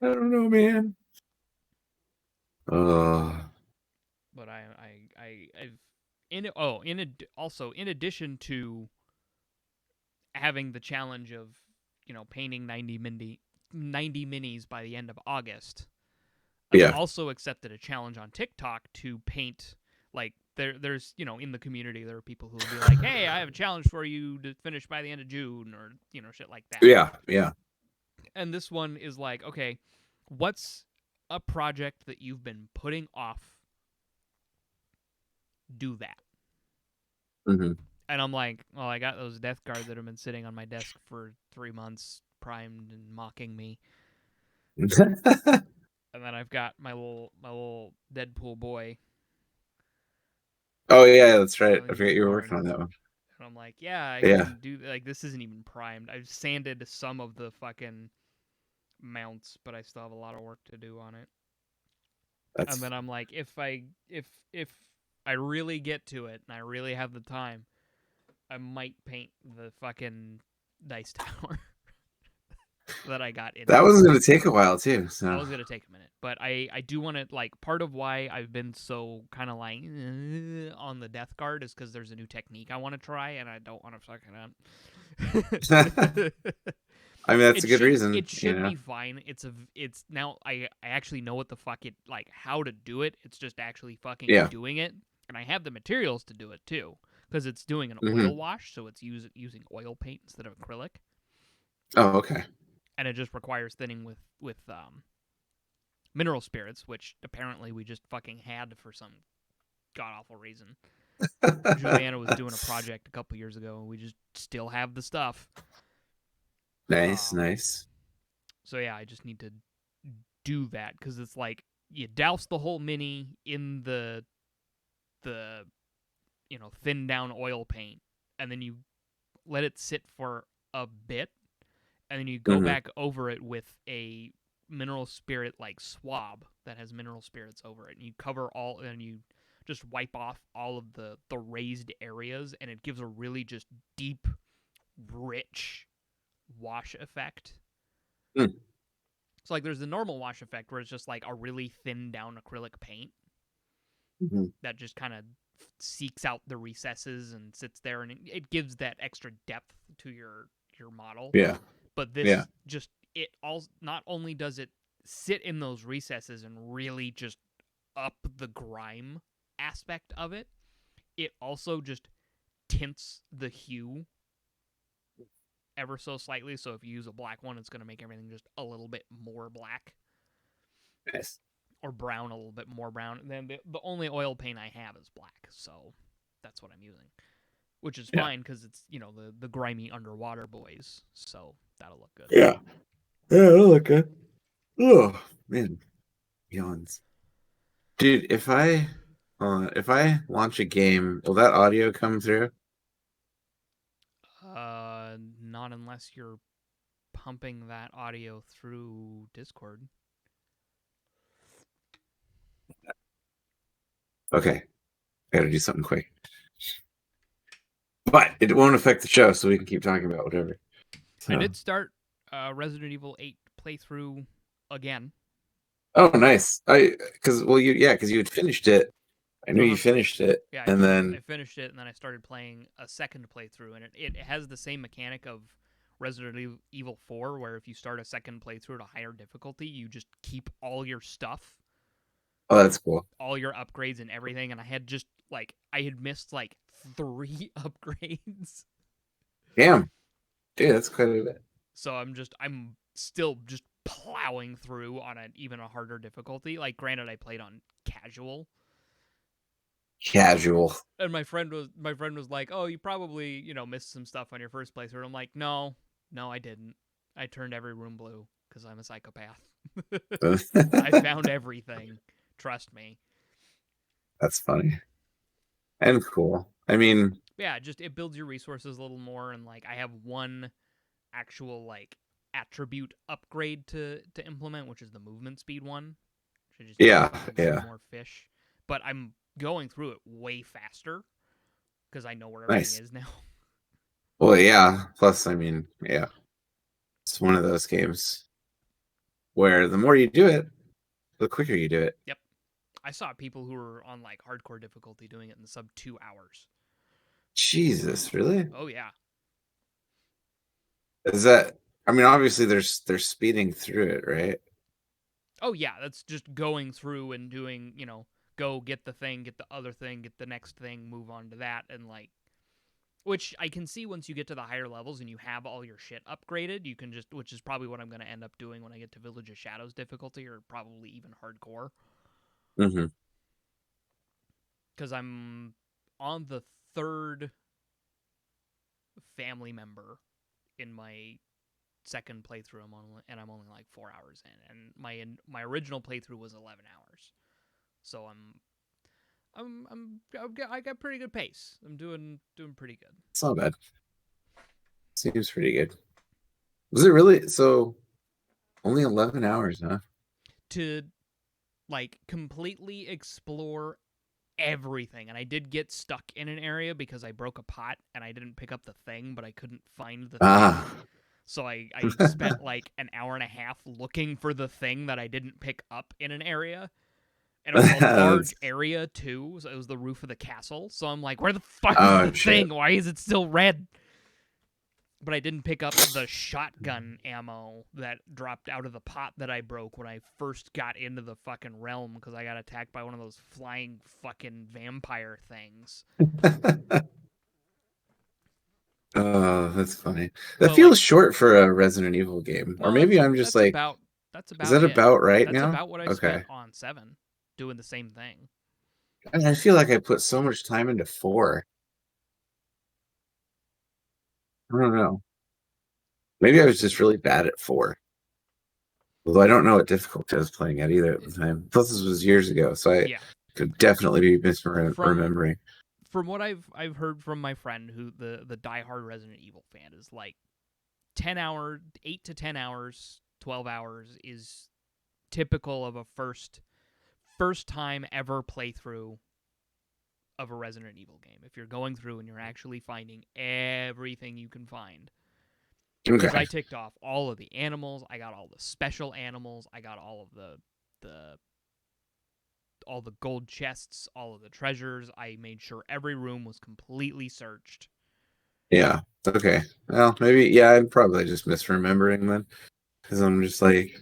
I don't know, man.
But I've also in addition to having the challenge of painting 90 minis by the end of August, I've
Yeah,
also accepted a challenge on TikTok to paint like there's in the community there are people who will be like, hey, I have a challenge for you to finish by the end of June, or shit like that.
yeah, yeah.
And this one is like, okay, what's a project that you've been putting off? Do that.
Hmm.
And I'm like, well, I got those Death Guard that have been sitting on my desk for 3 months, primed and mocking me. And then I've got my little Deadpool boy.
Oh yeah, that's right. I forget you were
Unicorn.
working on that one.
And I'm like, yeah, I
Yeah,
can do, like, this isn't even primed. I've sanded some of the fucking mounts, but I still have a lot of work to do on it. And
that's
then I'm like, if I really get to it and I really have the time, I might paint the fucking dice tower that I got in
that
it.
was going to take a while too.
That
So
was gonna take a minute, but I do want to, like, part of why I've been so kind of like on the Death Guard is because there's a new technique I want to try and I don't want to fuck it up.
I mean, that's a good reason.
It should be fine. It's now I actually know what the fuck it, like, how to do it. It's just actually fucking
Yeah.
doing it, and I have the materials to do it too because it's doing an
Hmm.
oil wash, so it's using oil paint instead of acrylic,
Oh, okay.
and it just requires thinning with mineral spirits, which apparently we just fucking had for some god awful reason. Juliana was doing a project a couple years ago, and we just still have the stuff.
Nice, nice.
So yeah, I just need to do that because it's like you douse the whole mini in the thin down oil paint, and then you let it sit for a bit, and then you go
Hmm.
back over it with a mineral spirit like swab that has mineral spirits over it, and you cover all, and you just wipe off all of the raised areas, and it gives a really just deep, rich wash effect.
Mm.
So, like, there's the normal wash effect where it's just like a really thin down acrylic paint
Hmm.
that just kind of seeks out the recesses and sits there, and it gives that extra depth to your model.
Yeah,
But this
yeah.
just, it all, not only does it sit in those recesses and really just up the grime aspect of it, it also just tints the hue ever so slightly. So if you use a black one, it's going to make everything just a little bit more black.
Nice.
Or brown, a little bit more brown. And then the only oil paint I have is black, so that's what I'm using, which is fine because it's the grimy underwater boys, so that'll look good.
Yeah, it'll look good. Oh man, yawns, dude. If I launch a game, will that audio come through?
Not unless you're pumping that audio through Discord.
Okay, I gotta do something quick. But it won't affect the show, so we can keep talking about whatever. So.
I did start Resident Evil 8 playthrough again.
Oh, nice. Because you had finished it. I knew you finished it.
Yeah,
I
finished it, and then I started playing a second playthrough, and it has the same mechanic of Resident Evil 4, where if you start a second playthrough at a higher difficulty, you just keep all your stuff.
Oh, that's cool.
All your upgrades and everything, and I had missed like 3 upgrades.
Damn. Dude, that's quite a bit.
So I'm still just plowing through on even a harder difficulty. Like, granted, I played on casual.
Casual.
And my friend was like, "Oh, you probably, missed some stuff on your first playthrough." I'm like, "No, I didn't. I turned every room blue because I'm a psychopath. I found everything. Trust me."
That's funny. And cool. I mean,
yeah, just it builds your resources a little more, and like I have one actual like attribute upgrade to implement, which is the movement speed one. Should just
Yeah,
fucking
yeah.
see more fish. But I'm going through it way faster because I know where everything
Nice.
is now.
Well, yeah. Plus, I mean, yeah, it's one of those games where the more you do it, the quicker you do it.
Yep. I saw people who were on like hardcore difficulty doing it in sub 2 hours.
Jesus, really?
Oh yeah.
Is that? I mean, obviously, they're speeding through it, right?
Oh yeah, that's just going through and doing, go get the thing, get the other thing, get the next thing, move on to that, and like, which I can see once you get to the higher levels and you have all your shit upgraded, you can just, which is probably what I'm going to end up doing when I get to Village of Shadows difficulty, or probably even hardcore.
Mm-hmm.
Because I'm on the third family member in my second playthrough. I'm only like 4 hours in, and my original playthrough was 11 hours. So I got pretty good pace. I'm doing pretty good.
It's not bad. Seems pretty good. Was it really? So only 11 hours, huh?
To like completely explore everything. And I did get stuck in an area because I broke a pot and I didn't pick up the thing, but I couldn't find the thing.
Ah.
So I spent like an hour and a half looking for the thing that I didn't pick up in an area. And it was a large area too. So it was the roof of the castle. So I'm like, where the fuck is the thing? Why is it still red? But I didn't pick up the shotgun ammo that dropped out of the pot that I broke when I first got into the fucking realm because I got attacked by one of those flying fucking vampire things.
Oh, that's funny. That feels short for a Resident Evil game. Or maybe I'm just like,
that's
is that about right
That's
now?
about what I spent on 7, doing the same thing.
I feel like I put so much time into 4. I don't know. Maybe I was just really bad at 4. Although I don't know what difficulty I was playing at either at the time. Plus, this was years ago, so I could definitely be misremembering.
From what I've heard from my friend, who the diehard Resident Evil fan, is like 8 to 10 hours, 12 hours is typical of a first time ever playthrough of a Resident Evil game. If you're going through and you're actually finding everything you can find. Because I ticked off all of the animals, I got all the special animals, I got all of all the gold chests, all of the treasures. I made sure every room was completely searched.
Yeah. Okay. Well, maybe, I'm probably just misremembering then. Because I'm just like,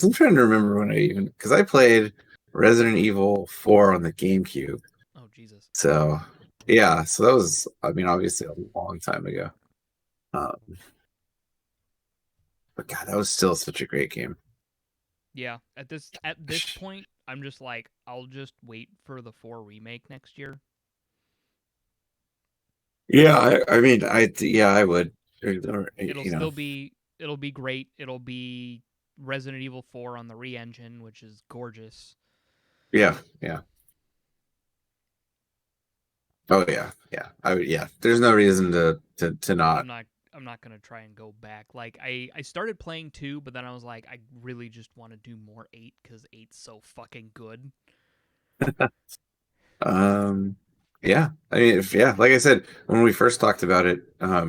I'm trying to remember when because I played Resident Evil 4 on the GameCube.
Oh, Jesus.
So, yeah. So that was, I mean, obviously a long time ago. But God, that was still such a great game.
Yeah. At this point, I'm just like, I'll just wait for the 4 remake next year.
Yeah, I mean, I would.
It'll be great. It'll be Resident Evil 4 on the re-engine, which is gorgeous.
Yeah. Oh yeah. I would. Yeah. There's no reason to not.
I'm not gonna try and go back. Like I started playing 2, but then I was like, I really just want to do more 8 because 8's so fucking good.
Yeah. I mean, like I said, when we first talked about it, I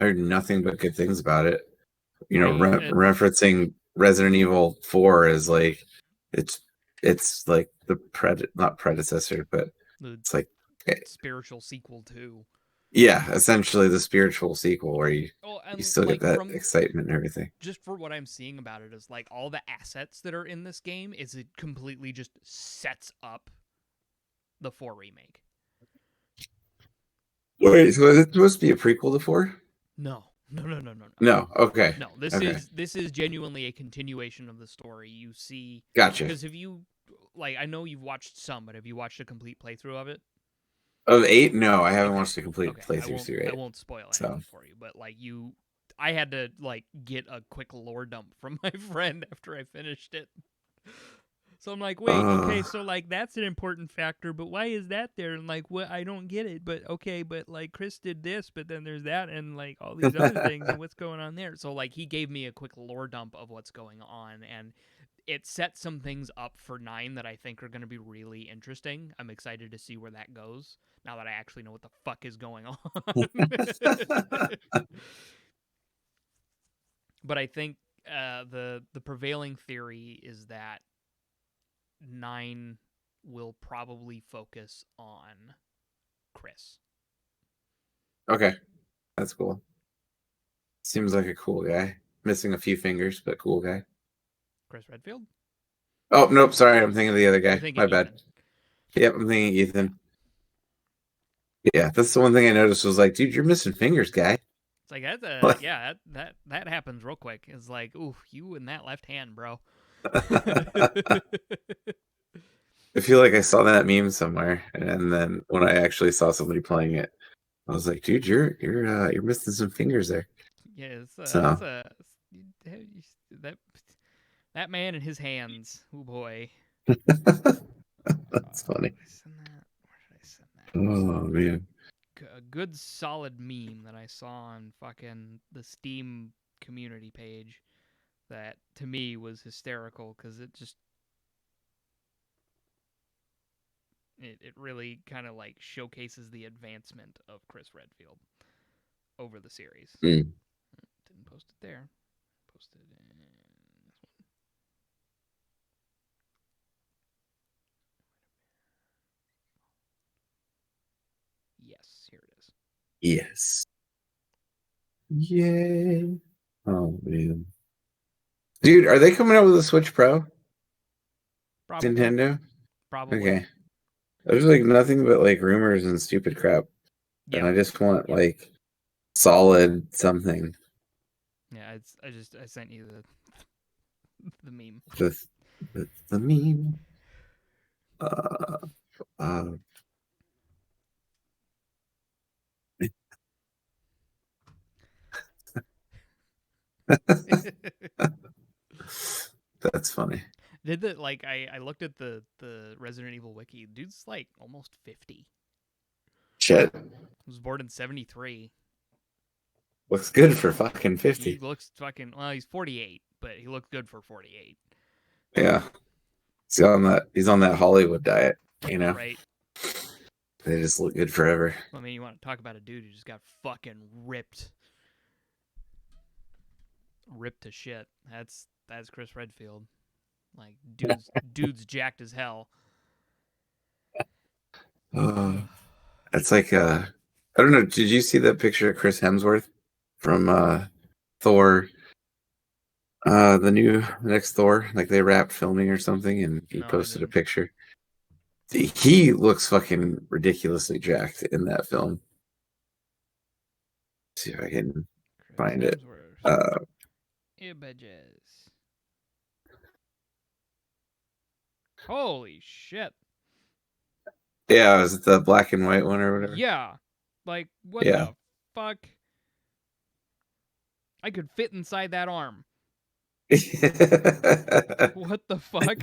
heard nothing but good things about it. Referencing Resident Evil 4 is like it's like the not predecessor, but it's like
spiritual sequel too.
Yeah, essentially the spiritual sequel where you still
like,
get that excitement and everything.
Just for what I'm seeing about it is like all the assets that are in this game is it completely just sets up the 4 remake.
Wait, so is it supposed to be a prequel to 4?
No.
No, okay.
No, this is genuinely a continuation of the story. You see,
gotcha.
Because if you I know you've watched some, but have you watched a complete playthrough of it?
Of 8? No, I haven't watched a complete playthrough through 8.
I won't spoil anything for you, but I had to get a quick lore dump from my friend after I finished it. So I'm like, wait, okay, so like that's an important factor, but why is that there? And like, what? I don't get it. But okay, but like Chris did this, but then there's that, and like all these other things, and what's going on there? So like he gave me a quick lore dump of what's going on, and it set some things up for 9 that I think are going to be really interesting. I'm excited to see where that goes now that I actually know what the fuck is going on. But I think the prevailing theory is that 9 will probably focus on Chris.
Okay, that's cool. Seems like a cool guy. Missing a few fingers, but cool guy.
Chris Redfield?
Oh nope, sorry, I'm thinking of the other
You're
guy.
thinking
My bad.
Ethan.
Yep, I'm thinking Ethan. Yeah, that's the one thing I noticed was like, dude, you're missing fingers, guy.
It's like that happens real quick. It's like, ooh, you and that left hand, bro.
I feel like I saw that meme somewhere, and then when I actually saw somebody playing it, I was like, dude, you're missing some fingers there.
Yeah,
So
that that man and his hands. Oh boy.
that's funny.
Where did I send that?
Oh man.
A good solid meme that I saw on fucking the Steam community page that to me was hysterical because it really kind of like showcases the advancement of Chris Redfield over the series.
Mm.
Didn't post it there. Posted it in this one. Yes, here it is.
Yes. Yay. Oh man. Dude, are they coming out with a Switch Pro?
Probably.
Nintendo?
Probably.
Okay. There's like nothing but like rumors and stupid crap.
Yeah.
And I just want like solid something.
Yeah, I sent you the meme.
The meme. Uh, uh, that's funny.
Did the like I looked at the Resident Evil wiki. Dude's like almost 50.
Shit.
He was born in 73.
Looks good for fucking 50.
He looks fucking well, he's 48, but he looks good for 48.
Yeah. He's on that Hollywood diet, you know.
Right.
They just look good forever.
I mean, you want to talk about a dude who just got fucking ripped. Ripped to shit. That's Chris Redfield. Like dude's jacked as hell.
It's like I don't know, did you see that picture of Chris Hemsworth from Thor? The next Thor, like they wrapped filming or something, and he posted a picture. He looks fucking ridiculously jacked in that film. Let's see if I can find it.
Images. Holy shit.
Yeah, is it the black and white one or whatever?
Yeah. Like, what the fuck? I could fit inside that arm. What the fuck?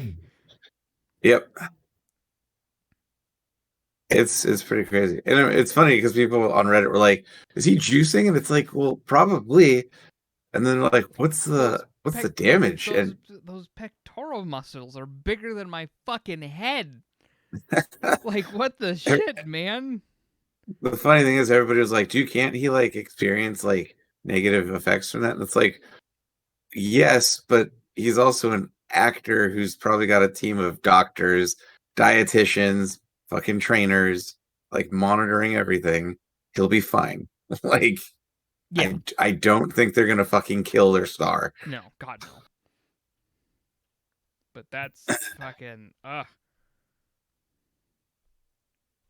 Yep. It's pretty crazy. And it's funny because people on Reddit were like, is he juicing? And it's like, well, probably. And then like, what's the damage?
Those pectoral muscles are bigger than my fucking head. Like, what the shit, man?
The funny thing is, everybody was like, "Dude, can't he like experience like negative effects from that?" And it's like, yes, but he's also an actor who's probably got a team of doctors, dietitians, fucking trainers, like monitoring everything. He'll be fine. Like, yeah. I don't think they're gonna fucking kill their star.
No, God no. But that's fucking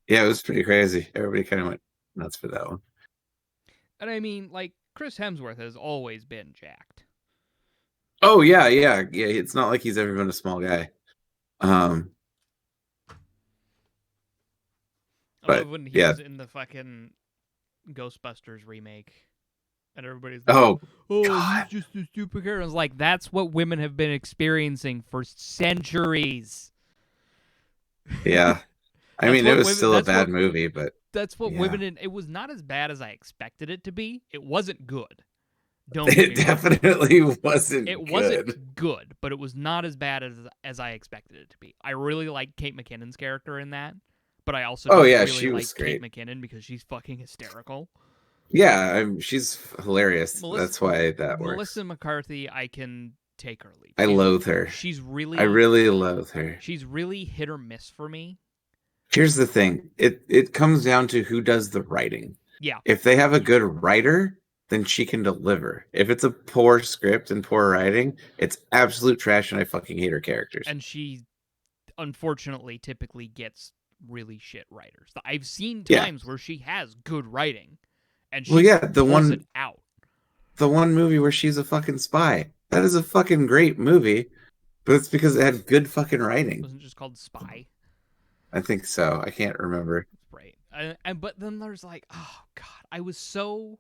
Yeah, it was pretty crazy. Everybody kind of went nuts for that one.
And I mean, like, Chris Hemsworth has always been jacked.
Oh yeah. It's not like he's ever been a small guy.
I love when he was in the fucking Ghostbusters remake. And everybody's like,
Oh
oh, he's
God.
just a stupid character. I was like, that's what women have been experiencing for centuries.
Yeah. I
That's
mean, it
what
was
women.
still a bad movie, but
That's what
yeah,
women. It was not as bad as I expected it to be. It wasn't good. Don't get
it
me wrong.
definitely wasn't
It wasn't
good.
good, but it was not as bad as I expected it to be. I really like Kate McKinnon's character in that, but I also
Oh
don't
yeah,
really
she was
like Kate
great.
McKinnon because she's fucking hysterical.
Yeah, she's hilarious.
Melissa
That's why that
Melissa
works.
McCarthy, I can take or leave.
I loathe her.
She's
I
really
really loathe her.
she's really hit or miss for me.
Here's the thing. It comes down to who does the writing.
Yeah,
If they have a good writer, then she can deliver. If it's a poor script and poor writing, it's absolute trash and I fucking hate her characters.
and she unfortunately typically gets really shit writers. I've seen
Yeah.
times where she has good writing and
Well,
she
yeah,
pulls it out.
the one movie where she's a fucking spy. That is a fucking great movie, but it's because it had good fucking writing.
Wasn't it just called Spy?
I think so. I can't remember.
Right. And but then there's like, oh god, I was so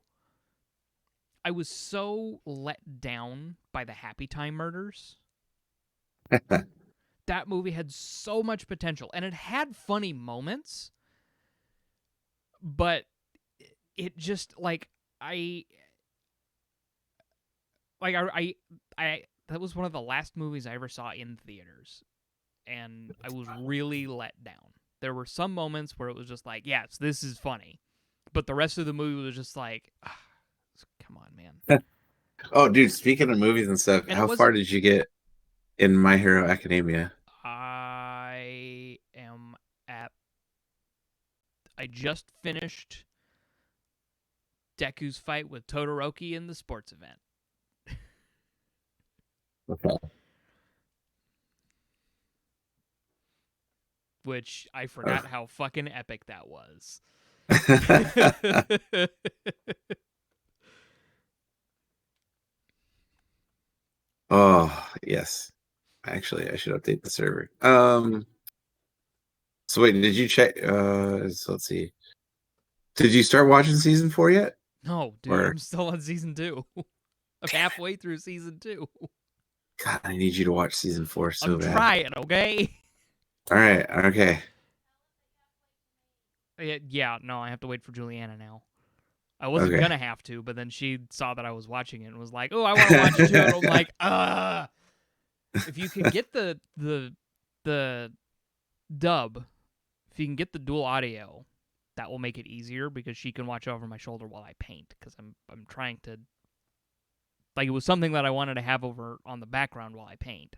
let down by the Happy Time murders. That movie had so much potential and it had funny moments, but it just I that was one of the last movies I ever saw in theaters, and I was really let down. There were some moments where it was just like, yes, this is funny, but the rest of the movie was just like, come on, man.
Oh, dude, speaking of movies and stuff,
And it
how
was
far did you get in My Hero Academia?
I am at. I just finished Deku's fight with Todoroki in the sports event.
Okay.
Which I forgot how fucking epic that was.
Oh, yes. Actually, I should update the server. So wait, did you check let's see. Did you start watching season 4 yet?
No, dude,
Or
I'm still on season 2. I'm halfway through season 2.
God, I need you to watch season 4 so
I'm
bad.
trying, okay?
All right, okay.
Yeah, no, I have to wait for Juliana now. I wasn't
Okay.
gonna have to, but then she saw that I was watching it and was like, "Oh, I want to watch it too." And I'm like, If you could get the dub, if you can get the dual audio, that will make it easier because she can watch over my shoulder while I paint. Because I'm trying to, like, it was something that I wanted to have over on the background while I paint.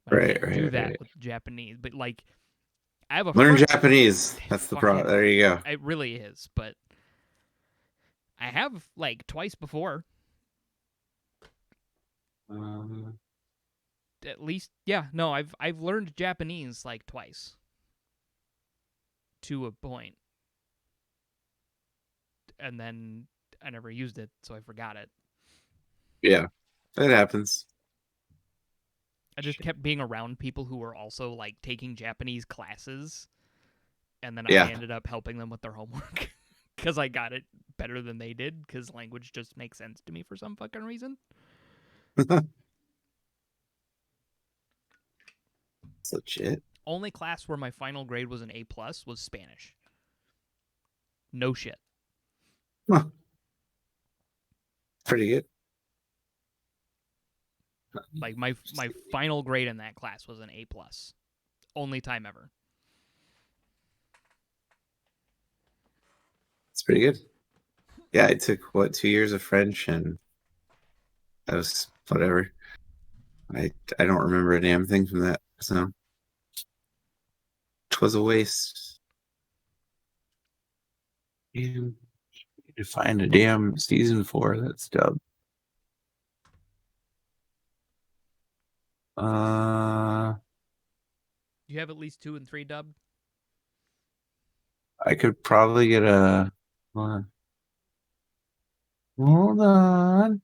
But I can't do that with Japanese. But like, I have a
Learn
friend,
Japanese. That's the problem. There you go.
It really is, but I have like twice before. At least, yeah. No, I've learned Japanese like twice. To a point. And then I never used it, so I forgot it.
Yeah, that happens.
I just kept being around people who were also like taking Japanese classes, and then I ended up helping them with their homework because I got it better than they did because language just makes sense to me for some fucking reason.
Legit.
Only class where my final grade was an A+ was Spanish. No shit.
Huh. Pretty good.
Like my final grade in that class was an A+. Only time ever.
It's pretty good. Yeah, I took 2 years of French, and that was whatever. I don't remember a damn thing from that, so it was a waste. Damn, to find a damn season 4 that's dubbed.
You have at least 2 and 3 dubbed?
I could probably get a. Hold on.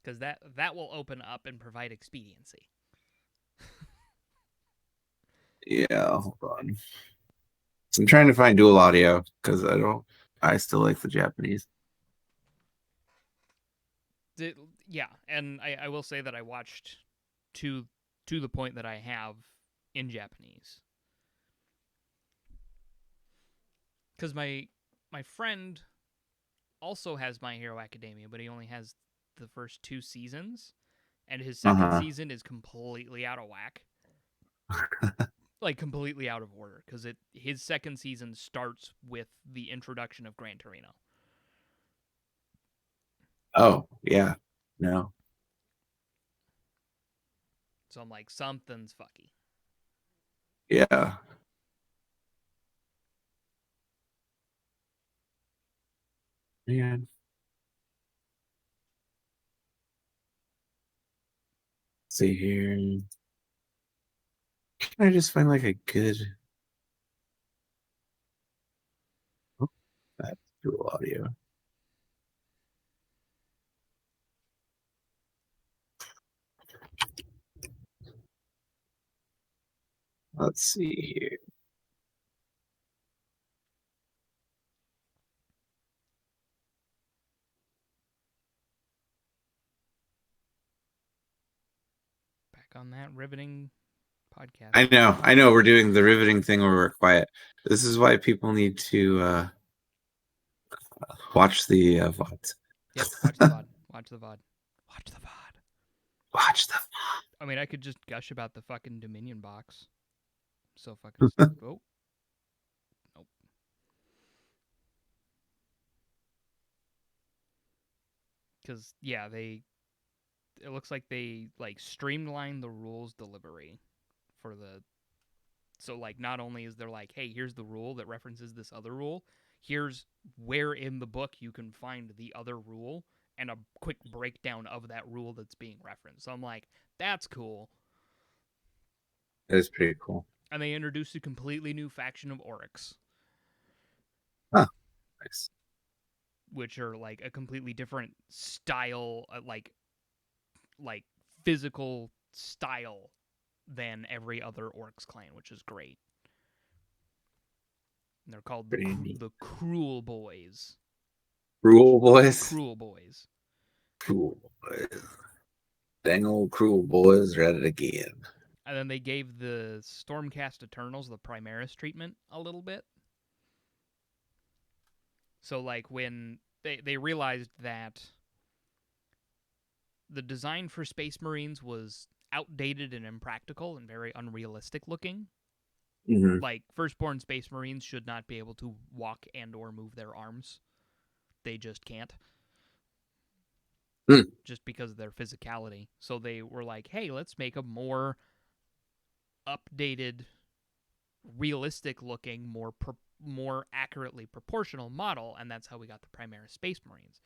Because that will open up and provide expediency.
Yeah, hold on. So I'm trying to find dual audio because I still like the Japanese.
Yeah, and I will say that I watched to the point that I have in Japanese. Because my friend also has My Hero Academia, but he only has the first 2 seasons, and his second
Uh-huh.
season is completely out of whack, like completely out of order. Because his second season starts with the introduction of Gran Torino.
Oh, yeah. No.
So I'm like, something's fucky.
Yeah. Man. Let's see here. Can I just find like a good oh, that's dual audio? Let's see here.
Back on that riveting podcast.
I know we're doing the riveting thing where we're quiet. This is why people need to watch the VODs.
Yep, watch the VOD. Watch the VOD. Watch the VOD.
Watch the
I mean, I could just gush about the fucking Dominion box. So fucking stupid. Oh, nope. Because yeah, it looks like they like streamlined the rules delivery for the. So like, not only is there like, hey, here's the rule that references this other rule. Here's where in the book you can find the other rule and a quick breakdown of that rule that's being referenced. So I'm like, that's cool.
That is pretty cool.
And they introduced a completely new faction of Oryx.
Huh. Nice.
Which are like a completely different style, like physical style than every other Orcs clan, which is great. And they're called the Cruel Boys.
Cruel Boys?
Cruel Boys.
Cruel Boys. Dang old Cruel Boys are at it again.
And then they gave the Stormcast Eternals the Primaris treatment a little bit. So like when they realized that the design for Space Marines was outdated and impractical and very unrealistic looking.
Mm-hmm.
Like firstborn Space Marines should not be able to walk and or move their arms. They just can't. Just because of their physicality. So they were like, hey, let's make a more updated, realistic looking, more accurately proportional model, and that's how we got the Primaris Space Marines.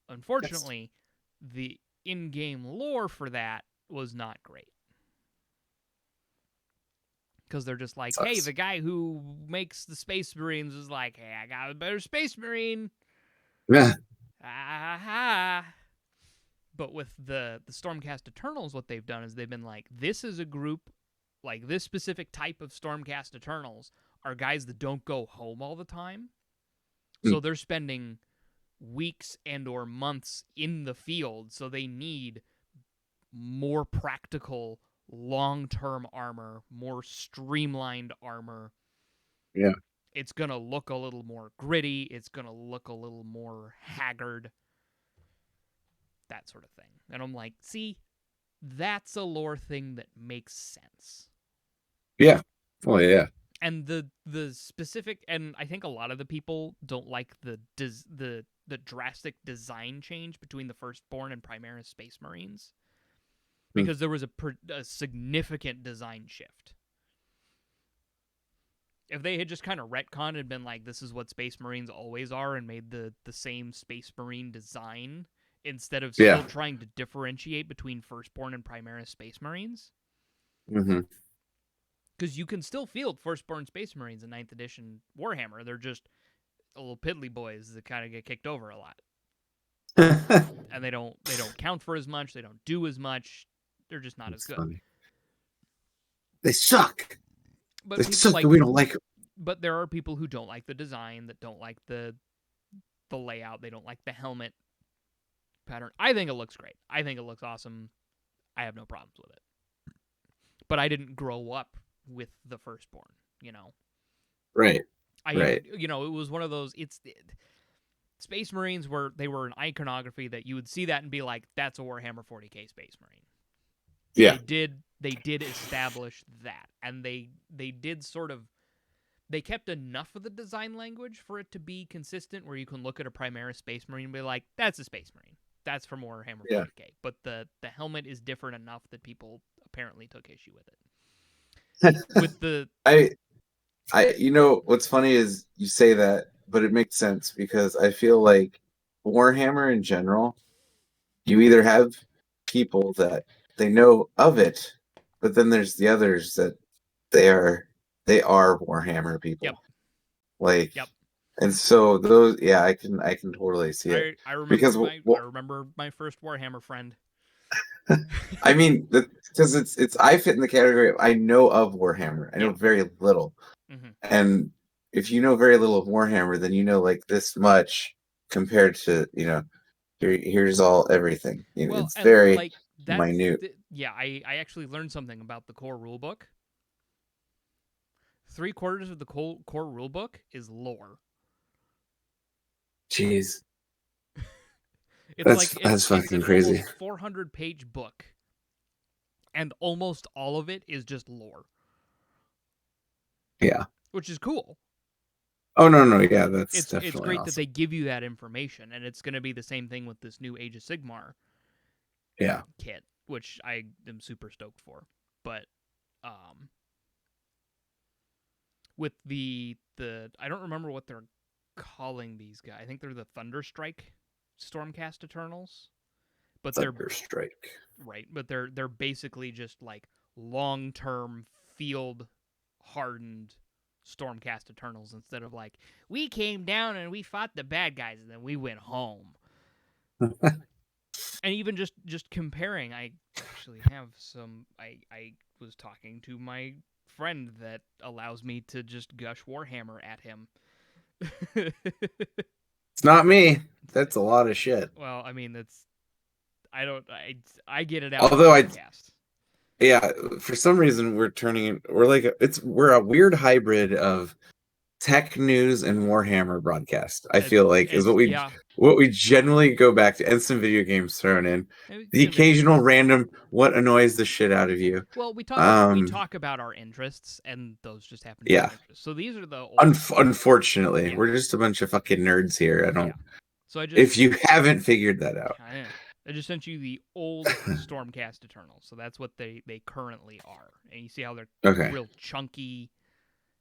Unfortunately, the in-game lore for that was not great. Because they're just like, hey, the guy who makes the Space Marines is like, hey, I got a better Space Marine.
Yeah.
But with the Stormcast Eternals, what they've done is they've been like, this is a group, like this specific type of Stormcast Eternals are guys that don't go home all the time. So they're spending weeks and or months in the field, so they need more practical long-term armor, more streamlined armor.
Yeah.
It's going to look a little more gritty, it's going to look a little more haggard. That sort of thing. And I'm like, see, that's a lore thing that makes sense.
Yeah. Oh yeah.
And the specific, and I think a lot of the people don't like the drastic design change between the Firstborn and Primaris Space Marines, because there was a significant design shift. If they had just kind of retconned and been like, this is what Space Marines always are, and made the same Space Marine design instead of still trying to differentiate between Firstborn and Primaris Space Marines.
Mm-hmm.
Because you can still field Firstborn Space Marines in 9th edition Warhammer. They're just little piddly boys that kind of get kicked over a lot. And they don't count for as much. They don't do as much. They're just not as good.
Funny. They suck.
But
they
people
suck,
like,
and we don't like them.
but there are people who don't like the design, that don't like the layout, they don't like the helmet pattern. I think it looks great. I think it looks awesome. I have no problems with it. But I didn't grow up with the Firstborn, you know.
Right.
You know, it was one of those. Space Marines were an iconography that you would see that and be like, that's a Warhammer 40K Space Marine.
Yeah.
They did establish that, and they did sort of. They kept enough of the design language for it to be consistent, where you can look at a Primaris Space Marine and be like, that's a Space Marine. That's from Warhammer 40K. But the helmet is different enough that people apparently took issue with it. With the
you know what's funny is you say that, but it makes sense because I feel like Warhammer in general, you either have people that they know of it, but then there's the others that they are Warhammer people.
Yep.
Like,
yep.
And so those, yeah, I can totally see it.
I remember
because
I remember my first Warhammer friend.
I mean, because I fit in the category of I know of Warhammer. I know very little, and if you know very little of Warhammer, then you know like this much compared to here's everything.
Well,
it's very
like,
minute.
I actually learned something about the core rulebook. 3/4 of the core rulebook is lore.
Jeez.
It's
that's fucking crazy.
400-page book, and almost all of it is just lore.
Yeah.
Which is cool.
Oh no, yeah, that's definitely
it's great
awesome.
that they give you that information, and it's going to be the same thing with this new Age of Sigmar kit, which I am super stoked for. But with the I don't remember what they're calling these guys. I think they're the Thunderstrike Stormcast Eternals. But
Thunderstrike.
Right, but they're basically just like long-term field hardened Stormcast Eternals instead of like, we came down and we fought the bad guys and then we went home. And even just comparing, I actually have some. I was talking to my friend that allows me to just gush Warhammer at him.
It's not me. That's a lot of shit.
Well, I mean, I get it out.
Although yeah, for some reason we're a weird hybrid of tech news and Warhammer broadcast. I feel like is what we generally go back to, and some video games thrown in. The occasional random what annoys the shit out of you.
Well, we talk about our interests, and those just happen to be interests. So these are the
unfortunately, we're just a bunch of fucking nerds here. If you haven't figured that out.
I just sent you the old Stormcast Eternals, so that's what they currently are, and you see how they're real chunky,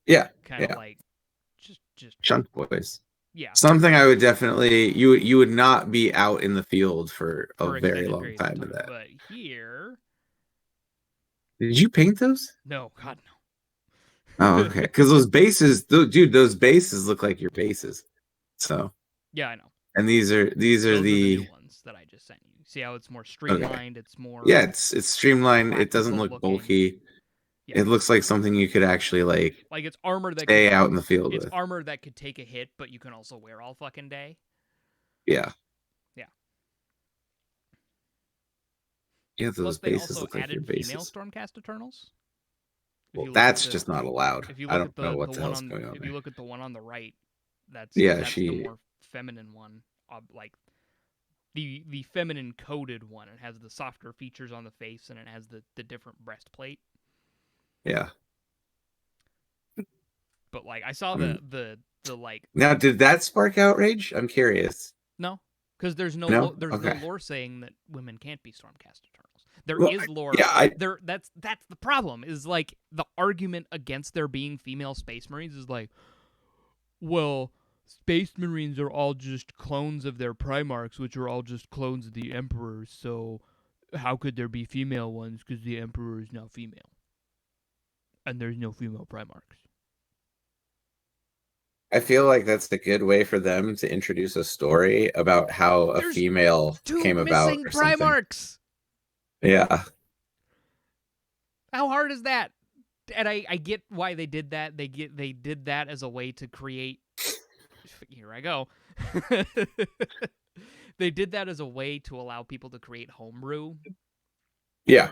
kind of like just
chunk boys.
Yeah,
something I would definitely you would not be out in the field for a very long time with that.
But here,
did you paint those?
No, God
no. Oh, okay. Because those bases, dude, those bases look like your bases. So
yeah, I know.
And these are the
new ones that I just sent you. See how it's more streamlined? It's more
it's streamlined. It doesn't look bulky. Yeah. It looks like something you could actually like
it's armor that
stay out in the field
with.
It's
armor that could take a hit, but you can also wear all fucking day.
Yeah.
Yeah,
those bases look like your bases.
Female Stormcast Eternals.
Well, that's just not allowed. I don't know what the hell's going on.
If you look at the one on the right, that's
the
more feminine one. Like the feminine coded one. It has the softer features on the face, and it has the different breastplate.
Yeah.
But like I saw the like.
Now, did that spark outrage? I'm curious.
No, because there's no lore saying that women can't be Stormcast Eternals. There is lore.
Yeah,
that's the problem. Is like the argument against there being female Space Marines is like, well, Space Marines are all just clones of their Primarchs, which are all just clones of the Emperors. So how could there be female ones? Because the Emperor is now female, and there's no female Primarchs.
I feel like that's a good way for them to introduce a story about how a female came about. Or
Primarchs.
Yeah.
How hard is that? and I get why they did that. They did that as a way to create. Here I go. They did that as a way to allow people to create homebrew
Yeah.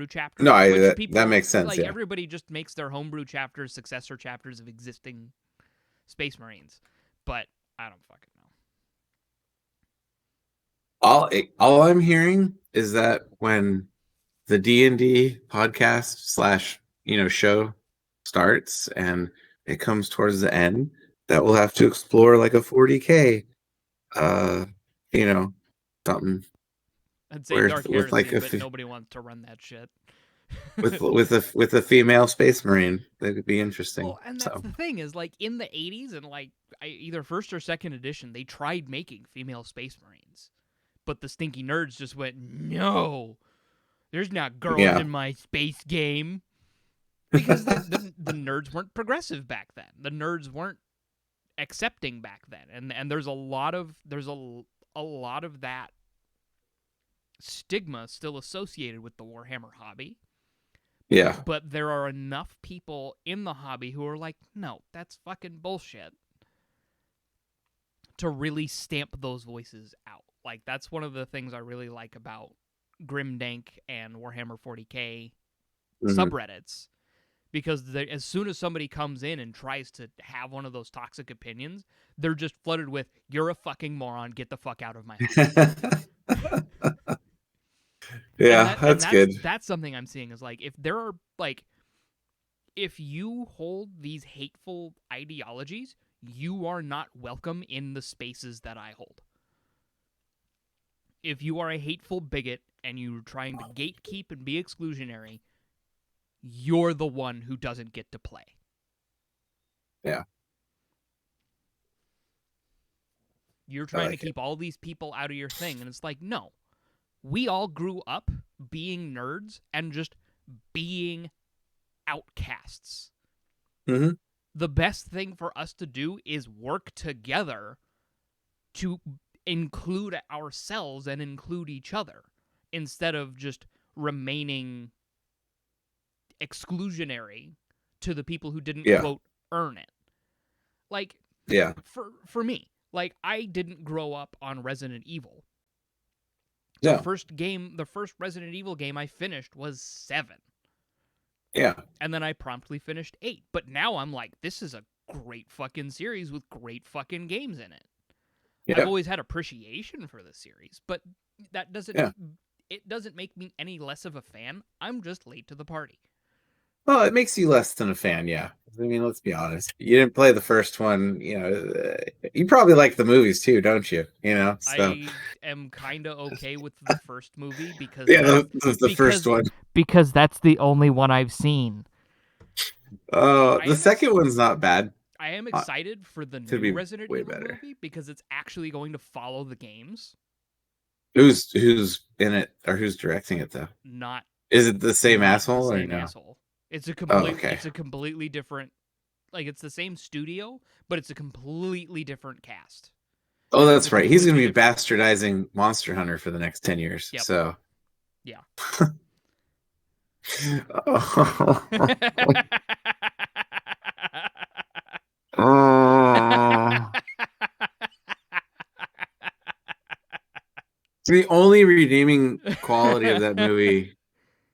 chapters.
No,
Which
that makes sense.
like
Yeah.
everybody just makes their homebrew chapters successor chapters of existing Space Marines, but I don't fucking know.
All I'm hearing is that when the D&D podcast / show starts and it comes towards the end, that we'll have to explore like a 40K, something
I'd say
with
Dark
with
Heresy,
like
but nobody wants to run that shit.
with a female space marine. That could be interesting.
Well, and that's the thing is, like, in the 80s and like either first or second edition, they tried making female Space Marines, but the stinky nerds just went, no, there's not girls in my space game, because the nerds weren't progressive back then. The nerds weren't accepting back then, and there's a lot of that stigma still associated with the Warhammer hobby.
Yeah.
But there are enough people in the hobby who are like, no, that's fucking bullshit, to really stamp those voices out. Like, that's one of the things I really like about Grimdank and Warhammer 40K subreddits, because as soon as somebody comes in and tries to have one of those toxic opinions, they're just flooded with, you're a fucking moron, get the fuck out of my hobby.
Yeah, that's good.
That's something I'm seeing is, like, if there are, like, if you hold these hateful ideologies, you are not welcome in the spaces that I hold. If you are a hateful bigot and you're trying to gatekeep and be exclusionary, you're the one who doesn't get to play.
Yeah.
You're trying to keep all these people out of your thing, and it's like, no. We all grew up being nerds and just being outcasts.
Mm-hmm.
The best thing for us to do is work together to include ourselves and include each other, instead of just remaining exclusionary to the people who didn't, quote, earn it. Like, for me, like, I didn't grow up on Resident Evil. The first Resident Evil game I finished was 7.
Yeah.
And then I promptly finished 8. But now I'm like, this is a great fucking series with great fucking games in it. Yeah. I've always had appreciation for the series, but that doesn't it doesn't make me any less of a fan. I'm just late to the party.
Well, it makes you less than a fan, yeah. I mean, let's be honest. You didn't play the first one, you probably like the movies too, don't you? So.
I am kind of okay with the first movie because
the first one,
because that's the only one I've seen.
The second one's not bad.
I am excited for the new Resident Evil movie because it's actually going to follow the games.
Who's in it, or who's directing it though? Is it the same asshole or no?
Asshole. It's a completely different, like, it's the same studio, but it's a completely different cast.
Oh, that's right. He's going to be bastardizing Monster Hunter for the next 10 years. Yep. So,
yeah.
The only redeeming quality of that movie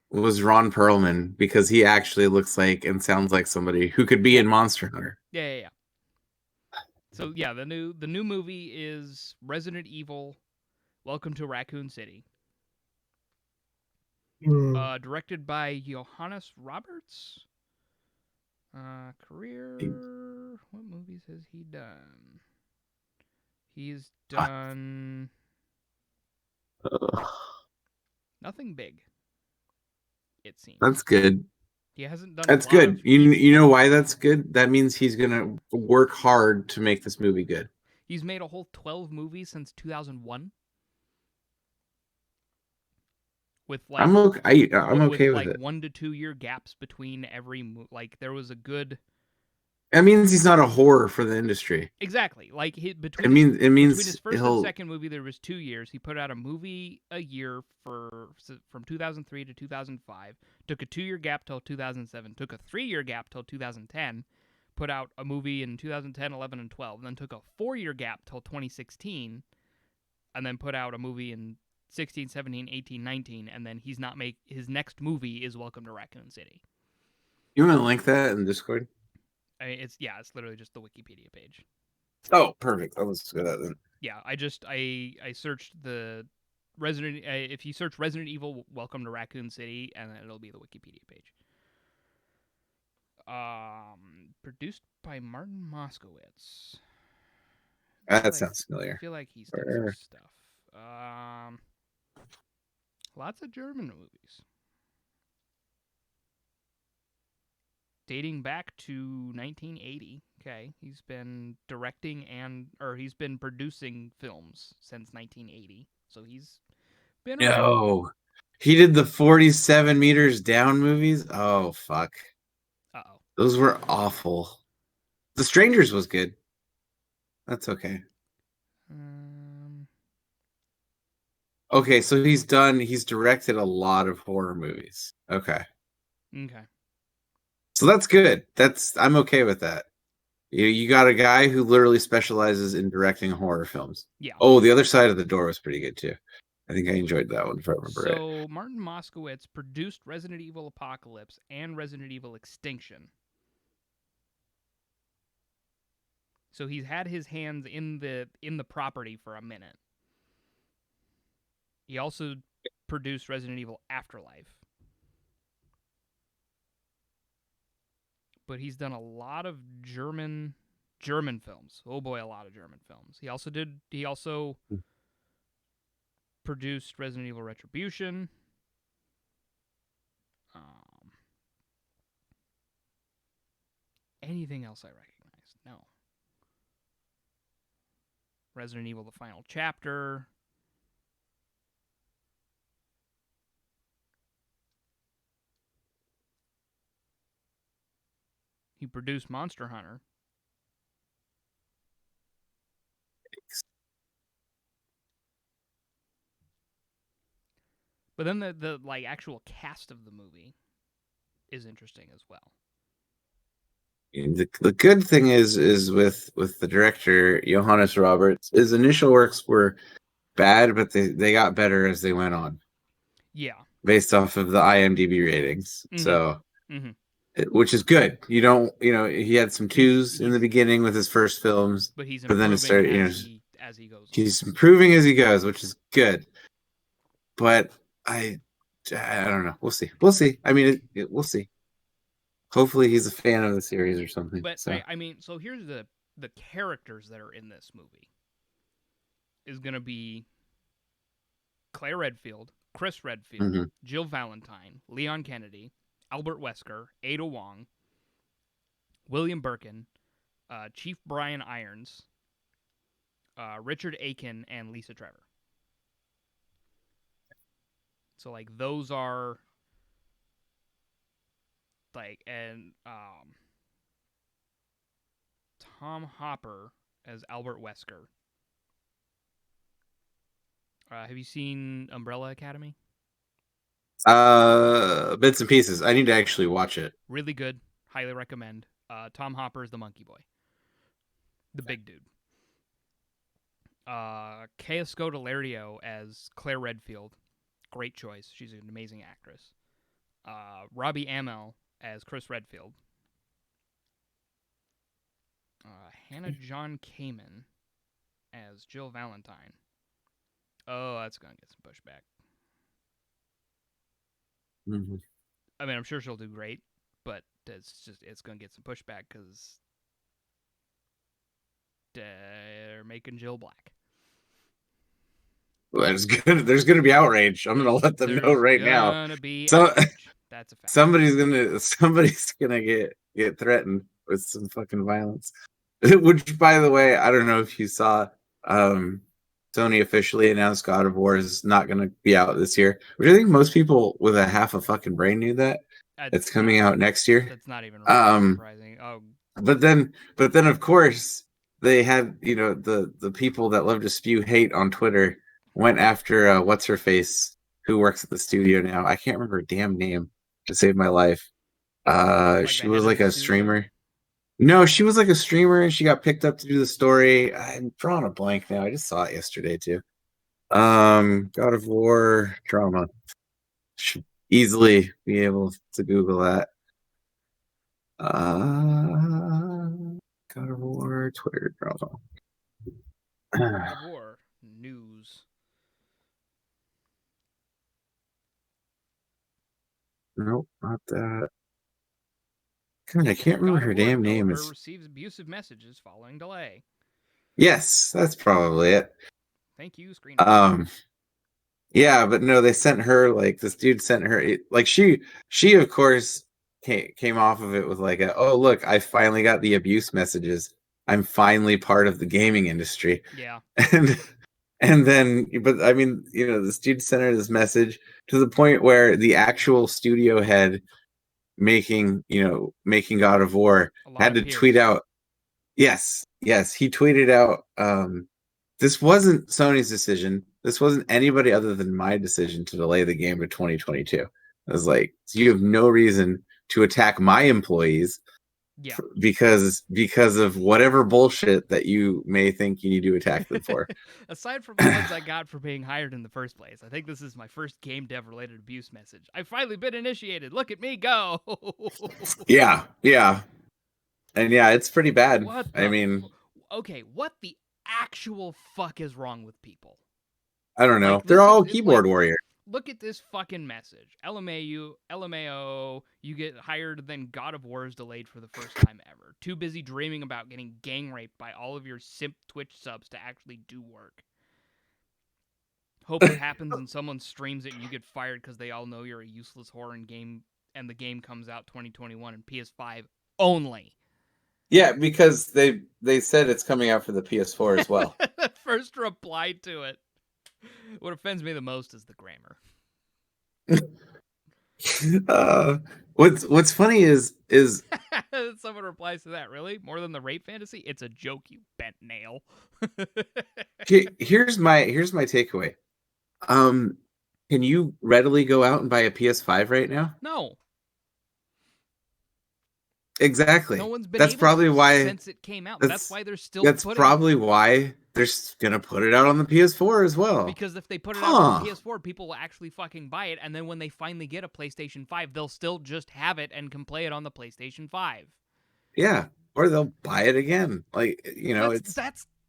was Ron Perlman, because he actually looks like and sounds like somebody who could be in Monster Hunter.
Yeah. So yeah, the new movie is Resident Evil: Welcome to Raccoon City. Directed by Johannes Roberts. Career. What movies has he done? He's done nothing big. It seems.
That's good.
He hasn't done.
That's good. You know why that's good? That means he's gonna work hard to make this movie good.
He's made a whole 12 movies since 2001. With like, I'm okay with
like
it. 1 to 2 year gaps between every like there was a good
That means he's not a horror for the industry.
Exactly. Like
It means
between his first and
he'll.
second movie, there was 2 years. He put out a movie a year from 2003 to 2005. Took a 2-year gap till 2007. Took a 3-year gap till 2010. Put out a movie in 2010, 11, and 12. Then took a 4-year gap till 2016, and then put out a movie in 16, 17, 18, 19. And then he's not make his next movie is Welcome to Raccoon City.
You want to link that in Discord?
I mean, it's literally just the Wikipedia page.
Oh, perfect. Let's go that then.
Yeah, I searched the Resident. If you search Resident Evil Welcome to Raccoon City, and then it'll be the Wikipedia page. Produced by Martin Moskowitz.
That sounds familiar.
I feel like he's done some stuff. Lots of German movies. Dating back to 1980. Okay, he's been directing he's been producing films since 1980. So he's been around.
No, he did the 47 meters down movies. Oh fuck.
Uh-oh.
Those were awful. The Strangers was good. That's okay. Okay, so he's directed a lot of horror movies. Okay. So that's good. I'm okay with that. You got a guy who literally specializes in directing horror films.
Yeah.
Oh, The Other Side of the Door was pretty good too. I think I enjoyed that one if I remember right.
So Martin Moskowitz produced Resident Evil Apocalypse and Resident Evil Extinction. So he's had his hands in the property for a minute. He also produced Resident Evil Afterlife. But he's done a lot of German films. Oh boy, a lot of German films. He also produced Resident Evil Retribution. Anything else I recognize? No. Resident Evil: The Final Chapter. He produced Monster Hunter. But then the like actual cast of the movie is interesting as well.
The good thing is with the director Johannes Roberts, his initial works were bad, but they got better as they went on.
Yeah. Based
off of the IMDb ratings. Mm-hmm. So which is good. He had some twos in the beginning with his first films, but then it started,
as he goes.
He's improving as he goes, which is good. But I don't know. We'll see. I mean, we'll see. Hopefully, he's a fan of the series or something.
But so. So here's the characters that are in this movie is going to be Claire Redfield, Chris Redfield, Jill Valentine, Leon Kennedy, Albert Wesker, Ada Wong, William Birkin, Chief Brian Irons, Richard Aiken, and Lisa Trevor. So, like, those are, like, and Tom Hopper as Albert Wesker. Have you seen Umbrella Academy?
Bits and pieces. I need to actually watch it.
Really good. Highly recommend. Tom Hopper is the monkey boy. The big dude. Kaya Scodelario as Claire Redfield. Great choice. She's an amazing actress. Robbie Amell as Chris Redfield. Hannah John Kamen as Jill Valentine. Oh, that's going to get some pushback.
Mm-hmm.
I mean, I'm sure she'll do great, but it's going to get some pushback because they're making Jill black.
Well, that's good. There's going to be outrage. I'm going to let them know right now.
That's a fact.
Somebody's gonna get threatened with some fucking violence. Which, by the way, I don't know if you saw. Sony officially announced God of War is not going to be out this year, which I think most people with a half a fucking brain knew that. It's coming out next year.
That's not even really surprising. Oh,
but then of course they had, the people that love to spew hate on Twitter went after what's her face, who works at the studio now. I can't remember her damn name to save my life.
Like the
She
head
was
of
like
the
a
studio.
streamer. No, she was like a streamer and she got picked up to do the story. I'm drawing a blank now. I just saw it yesterday too. God of War drama. Should easily be able to Google that. God of War Twitter drama.
God of War news.
Nope, not that. God, I can't remember
God of
her
War
damn name.
developer
It's
receives abusive messages following delay.
yes, that's probably it.
Thank you, screenwriter.
Yeah, but no, they sent her, like, this dude sent her, like, she of course came off of it with like oh look, I finally got the abuse messages. I'm finally part of the gaming industry.
Yeah.
And then, but I mean, this dude sent her this message to the point where the actual studio head making God of War had to tweet out, yes, he tweeted out, this wasn't Sony's decision. This wasn't anybody other than my decision to delay the game to 2022. I was like, so you have no reason to attack my employees,
Yeah.
because of whatever bullshit that you may think you need to attack them for.
Aside from the ones I got for being hired in the first place, I think this is my first game dev related abuse message. I've finally been initiated. Look at me go.
Yeah. And yeah, it's pretty bad.
What
I
the
mean,
okay, what the actual fuck is wrong with people?
I don't know.
Like,
They're all
it's
keyboard
like,
warriors.
look at this fucking message. LMAO, you get hired, then God of War is delayed for the first time ever. Too busy dreaming about getting gang raped by all of your simp Twitch subs to actually do work. Hope it happens and someone streams it and you get fired because they all know you're a useless whore in game, and the game comes out 2021 and PS5 only.
Yeah, because they said it's coming out for the PS4 as well.
First reply to it. What offends me the most is the grammar.
What's funny is
someone replies to that. Really? More than the rape fantasy? It's a joke, you bent nail.
here's my takeaway. Can you readily go out and buy a PS5 right now?
No.
Exactly.
No one's been
that's
able
probably
to
why
since it came out. That's why they're still.
That's probably why they're gonna put it out on the PS4 as well.
Because if they put it out on the PS4, people will actually fucking buy it, and then when they finally get a PlayStation 5, they'll still just have it and can play it on the PlayStation 5.
Yeah, or they'll buy it again. Like,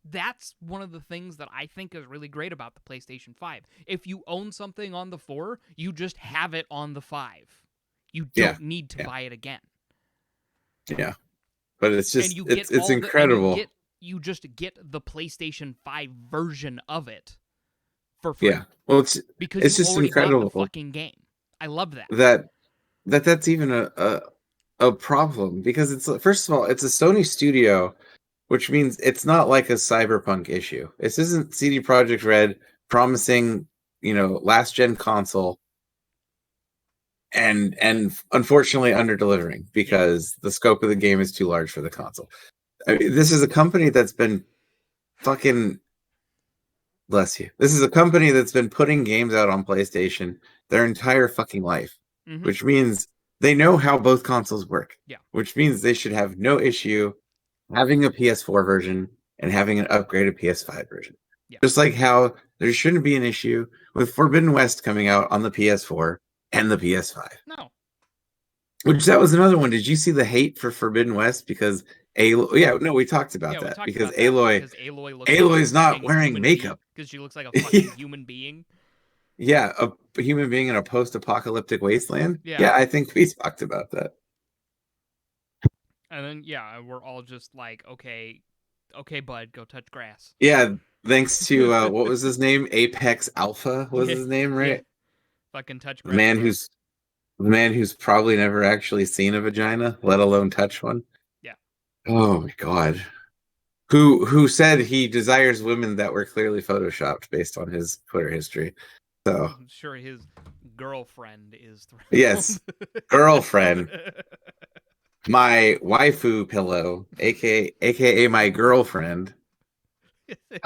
that's one of the things that I think is really great about the PlayStation 5. If you own something on the 4, you just have it on the 5. You don't need to buy it again.
Yeah, but it's just it's incredible.
You just get the PlayStation 5 version of it for free.
Yeah, well,
because
it's
you
just
already
incredible.
Bought the fucking game. I love that.
That's even a problem, because it's, first of all, it's a Sony studio, which means it's not like a Cyberpunk issue. This isn't CD Projekt Red promising, last gen console and unfortunately under delivering because the scope of the game is too large for the console. I mean, this is a company that's been fucking, bless you. This is a company that's been putting games out on PlayStation their entire fucking life, which means they know how both consoles work.
Yeah.
Which means they should have no issue having a PS4 version and having an upgraded PS5 version. Yeah. Just like how there shouldn't be an issue with Forbidden West coming out on the PS4 and the PS5.
No.
Which, that was another one. Did you see the hate for Forbidden West? Because we talked about that. Because Aloy's not wearing makeup.
Because she looks like a fucking human being.
Yeah, a human being in a post-apocalyptic wasteland. Yeah, I think we talked about that.
And then, we're all just like, okay, bud, go touch grass.
Yeah, thanks to, what was his name? Apex Alpha was his name, right? Yeah.
Fucking touch grass.
The man who's probably never actually seen a vagina, let alone touch one.
Yeah.
Oh my god. Who said he desires women that were clearly photoshopped based on his Twitter history. So
I'm sure his girlfriend is thrilled.
Yes. Girlfriend. my waifu pillow, aka my girlfriend.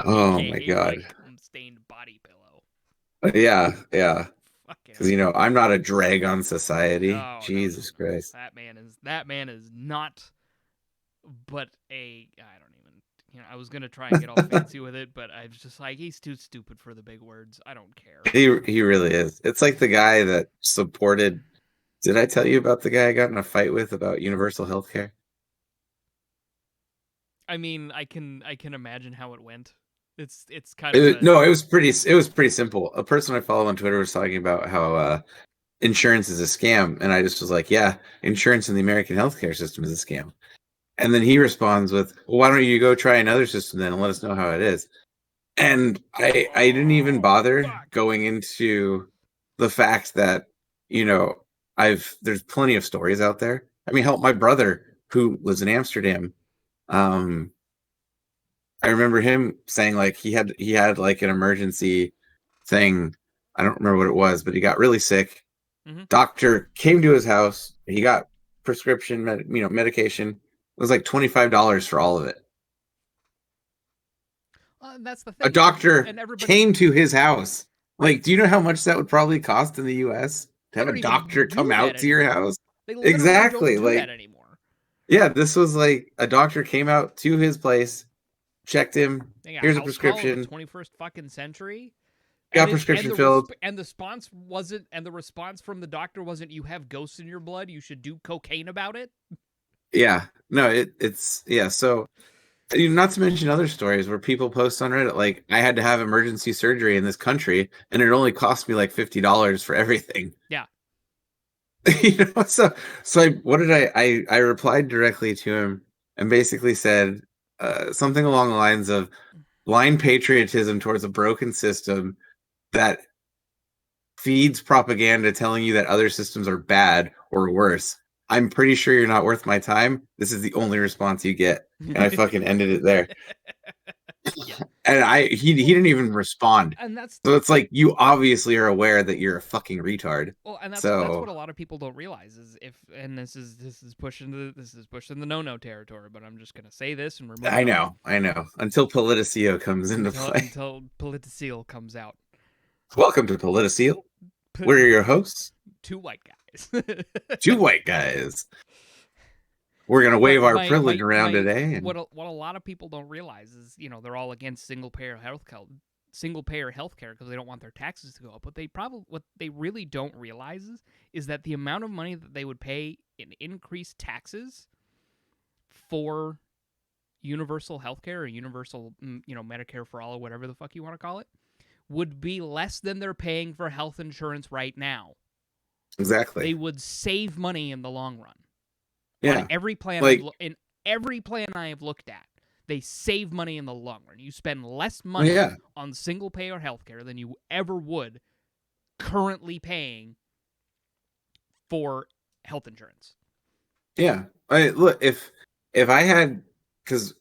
Oh my
AKA
god.
my cum-stained body pillow.
Yeah, yeah.
Fucking
Because I'm not a drag on society.
no,
Jesus Christ.
That man is not. But I don't even. I was gonna try and get all fancy with it, but I was just like, he's too stupid for the big words. I don't care.
He really is. It's like the guy that supported. Did I tell you about the guy I got in a fight with about universal health care?
I mean, I can imagine how it went. It's kind of
No, it was pretty simple. A person I follow on Twitter was talking about how insurance is a scam, and I just was like, yeah, insurance in the American healthcare system is a scam. And then he responds with, well, why don't you go try another system then and let us know how it is? And I didn't even bother going into the fact that, there's plenty of stories out there. I mean, help, my brother who lives in Amsterdam, I remember him saying like he had like an emergency thing. I don't remember what it was, but he got really sick.
Mm-hmm.
Doctor came to his house. He got prescription, medication. It was like $25 for all of it.
That's the thing.
A doctor came to his house. Like, do you know how much that would probably cost in the U.S. to have a doctor come out to your house? Exactly.
Don't do that anymore.
Yeah, this was like a doctor came out to his place, checked him. Here's a prescription.
21st fucking century.
Got prescription filled.
And the response from the doctor wasn't, you have ghosts in your blood, you should do cocaine about it.
Yeah. No, it's yeah. So, not to mention other stories where people post on Reddit like, I had to have emergency surgery in this country and it only cost me like $50 for everything.
Yeah.
So what did I replied directly to him and basically said something along the lines of blind patriotism towards a broken system that feeds propaganda telling you that other systems are bad or worse. I'm pretty sure you're not worth my time. This is the only response you get. And I fucking ended it there. Yeah. And he didn't even respond.
And that's
so it's like, you obviously are aware that you're a fucking retard.
Well, and that's what a lot of people don't realize is this is pushing the no territory, but I'm just gonna say this and remove
I know. Until Politiceo comes into play.
Until Politiceo comes out.
Welcome to Politiceo. We're your hosts.
Two white guys.
Two white guys. We're gonna wave our privilege around today.
What a lot of people don't realize is, they're all against single payer healthcare because they don't want their taxes to go up. What they really don't realize is that the amount of money that they would pay in increased taxes for universal healthcare or universal, Medicare for all or whatever the fuck you want to call it, would be less than they're paying for health insurance right now.
Exactly.
They would save money in the long run.
Yeah.
On every plan in every plan I have looked at, they save money in the long run. You spend less money on single payer healthcare than you ever would currently paying for health insurance.
Yeah. Look, if I had, because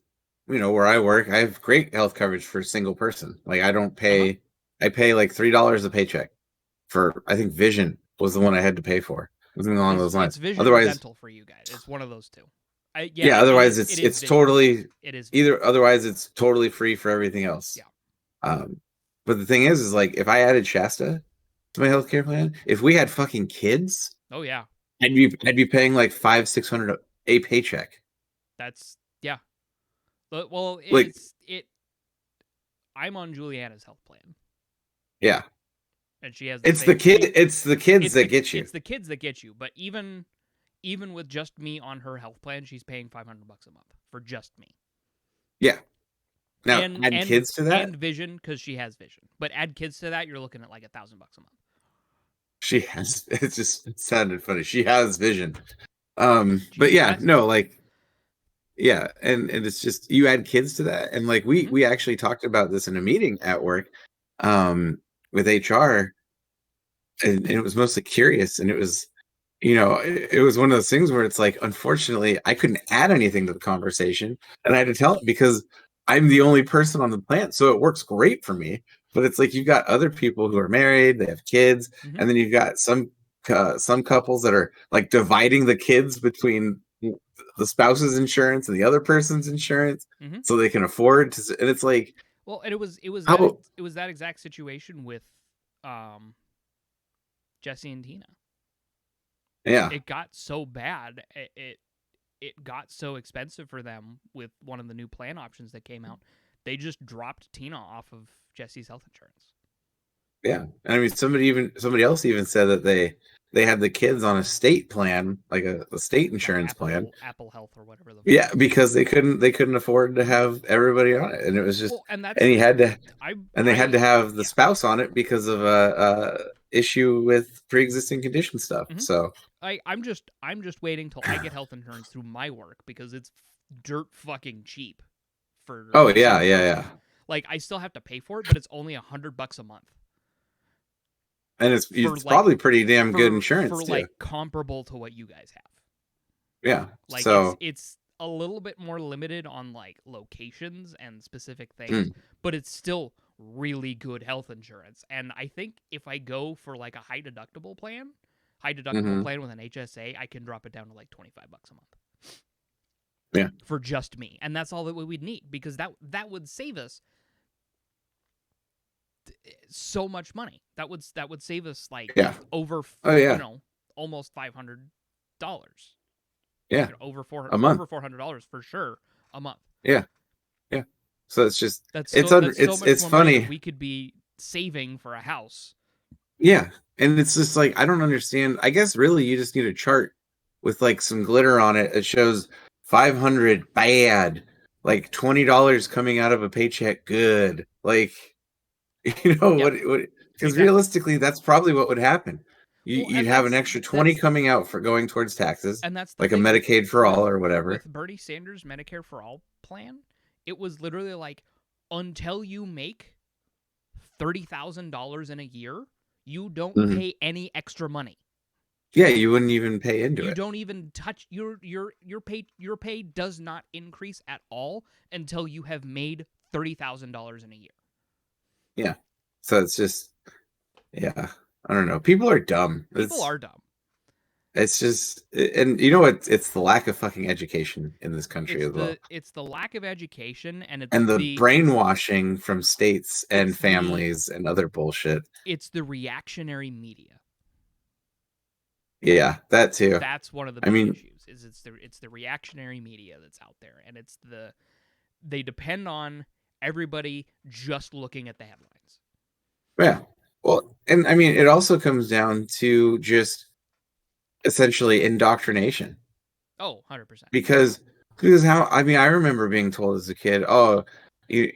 where I work, I have great health coverage for a single person. Like, I don't pay I pay like $3 a paycheck for, I think, vision was the one I had to pay for. Something along those lines.
It's vision or dental for you guys. It's one of those two.
Otherwise it's totally
either.
Otherwise it's totally free for everything else.
Yeah.
But the thing is like, if I added Shasta to my healthcare plan, if we had fucking kids,
oh yeah,
I'd be paying like $500-$600 a paycheck.
That's But well, I'm on Juliana's health plan.
Yeah.
And she has
it's the kids that get you.
It's the kids that get you. But even with just me on her health plan, she's paying $500 a month for just me.
Yeah. Now add kids to that,
and vision because she has vision. But add kids to that, you're looking at like $1,000 a month.
She has. It sounded funny. She has vision. But yeah, no, like, yeah, and it's just, you add kids to that, and like we actually talked about this in a meeting at work, with HR, and it was mostly curious, and it was, it was one of those things where it's like, unfortunately, I couldn't add anything to the conversation, and I had to tell it because I'm the only person on the plant, so it works great for me. But it's like, you've got other people who are married, they have kids, and then you've got some couples that are like dividing the kids between the spouse's insurance and the other person's insurance,
Mhm.
so they can afford to. And it's like,
Well, and
how?
it was that exact situation with um Jesse and Tina.
Yeah,
It got so bad, it got so expensive for them with one of the new plan options that came out. They just dropped Tina off of Jesse's health insurance.
yeah. And I mean, somebody else even said that they had the kids on a state plan, like a state
Like
insurance plan.
Apple Health or whatever the fuck.
Yeah, because they couldn't afford to have everybody on it, and it was just,
Well, and that's
and he had to, and they had to
I
have the
yeah.
spouse on it because of a issue with pre-existing condition stuff.
Mhm.
So
I'm just waiting till I get health insurance through my work because it's dirt fucking cheap for
oh
a
yeah,
single
yeah,
person.
yeah.
Like I still have to pay for it, but it's only $100 a month
And it's
for
it's probably pretty damn good
for
insurance too.
like comparable to what you guys have.
Yeah.
Like
So
it's a little bit more limited on like locations and specific things,
mm,
but it's still really good health insurance. And I think if I go for like a high deductible
mhm.
plan with an HSA, I can drop it down to like $25 a month.
Yeah.
For just me. And that's all that we'd need because that would save us so much money. That would save us like
Yeah.
over
Oh
you
yeah.
know, almost $500.
Yeah.
Over
A month.
$400 for sure a month.
Yeah. Yeah. So it's just
That's so much
it's
more money that
funny.
we could be saving for a house.
Yeah. And it's just like, I don't understand. I guess really you just need a chart with like some glitter on it that shows 500 bad, like $20 coming out of a paycheck good. Like,
Yep,
what because
exactly.
realistically that's probably what would happen.
Well,
You'd
and
have an extra 20 coming out for going towards taxes,
that's the
like a
thing
Medicaid for all or whatever.
with Bernie Sanders' Medicare for All plan. It was literally like until you make $30,000 in a year, you don't
Mhm.
pay any extra money.
Yeah, you wouldn't even pay into
You
it.
don't even touch your pay does not increase at all until you have made $30,000 in a year.
Yeah. So it's just, yeah, I don't know. People are dumb.
People are dumb.
It's just, and you know what? It's the lack of fucking education in this country as well,
It's the lack of education and
and the brainwashing from states
it's
and
the
families and other bullshit.
it's the reactionary media.
Yeah, that too.
That's one of the
I
big
mean,
issues. Is it's the reactionary media that's out there, and they depend on everybody just looking at the headlines.
yeah. Well, and I mean, it also comes down to just essentially indoctrination.
Oh, 100%.
Because how, I mean, I remember being told as a kid, oh,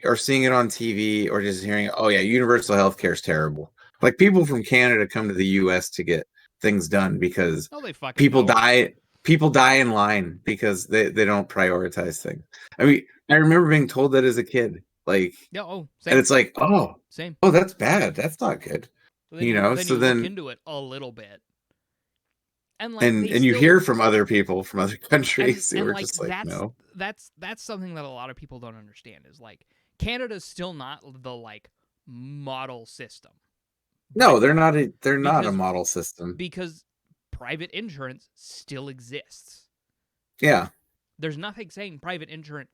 or seeing it on TV or just hearing, oh yeah, universal health care is terrible. Like people from Canada come to the US to get things done because
No, they fucking
people
don't.
die people die in line because they don't prioritize things. I mean, I remember being told that as a kid. Like,
Yeah. Oh,
and
same,
it's like,
same.
oh, that's bad. That's not good.
So then
So
you look
then,
into it a little bit, and like
and
they
you
still
hear from other people from other countries who
and
are
like
just like, no.
that's something that a lot of people don't understand is like Canada's still not the like model system,
No,
but
they're not a
because
model system.
because private insurance still exists.
Yeah.
There's nothing saying private insurance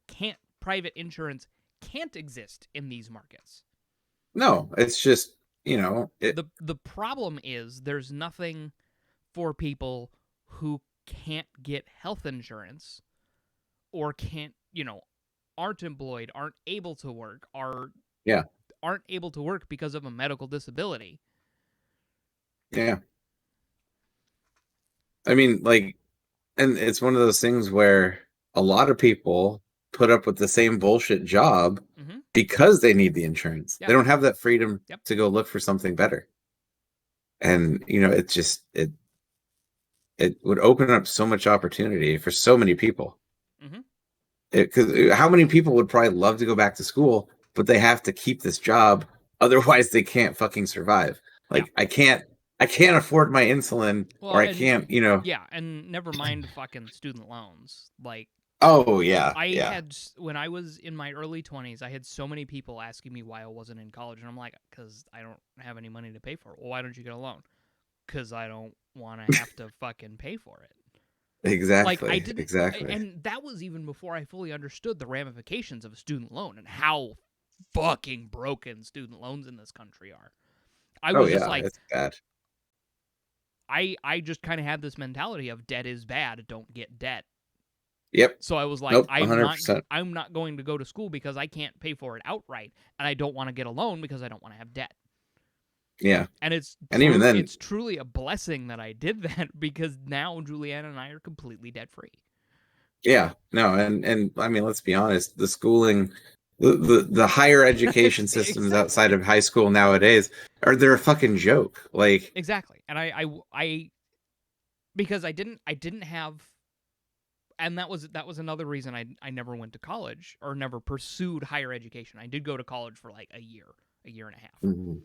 can't exist in these markets.
No, it's just,
The problem is there's nothing for people who can't get health insurance or can't, aren't employed, aren't able to work,
yeah.
aren't able to work because of a medical disability.
Yeah. I mean, like, and it's one of those things where a lot of people put up with the same bullshit job
Mm-hmm.
because they need the insurance.
Yep.
They don't have that freedom
Yep.
to go look for something better. And, it would open up so much opportunity for so many people.
Mm-hmm.
Because how many people would probably love to go back to school, but they have to keep this job, otherwise they can't fucking survive. Like,
Yeah.
I can't afford my insulin,
Well,
or I
and
can't,
yeah, and never mind fucking student loans. Like
Oh yeah,
I
yeah,
had when I was in my early 20s, I had so many people asking me why I wasn't in college, and I'm like, because I don't have any money to pay for it. Well, why don't you get a loan? Because I don't want to have to fucking pay for it.
Exactly.
Like I didn't,
Exactly.
and that was even before I fully understood the ramifications of a student loan and how fucking broken student loans in this country are. I
Oh
was just
yeah,
like,
it's bad.
I just kind of had this mentality of debt is bad, don't get debt.
Yep.
So I was like,
Nope. 100%.
I'm not going to go to school because I can't pay for it outright, and I don't want to get a loan because I don't want to have debt.
Yeah.
And
And even then,
it's truly a blessing that I did that, because now Juliana and I are completely debt free.
yeah, no, and I mean, let's be honest, the schooling, the higher education systems outside
Exactly.
of high school nowadays they're a fucking joke. Like,
Exactly. And I because I didn't have, and that was another reason I never went to college or never pursued higher education. I did go to college for like a year and a half.
mhm.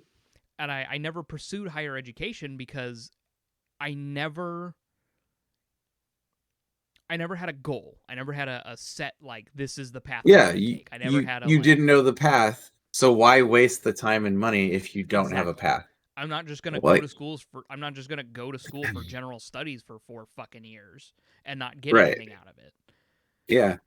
And I never pursued higher education because I never had a goal. I never had a set, like, this is the path I'm
Yeah,
going to take. I never
you
had a
you
like,
didn't know the path, so why waste the time and money if you don't have a
exactly.
path?
I'm not just gonna go
Like,
to schools for. I'm not just gonna go to school for general studies for 4 fucking years and not get
right?
anything out of
Yeah,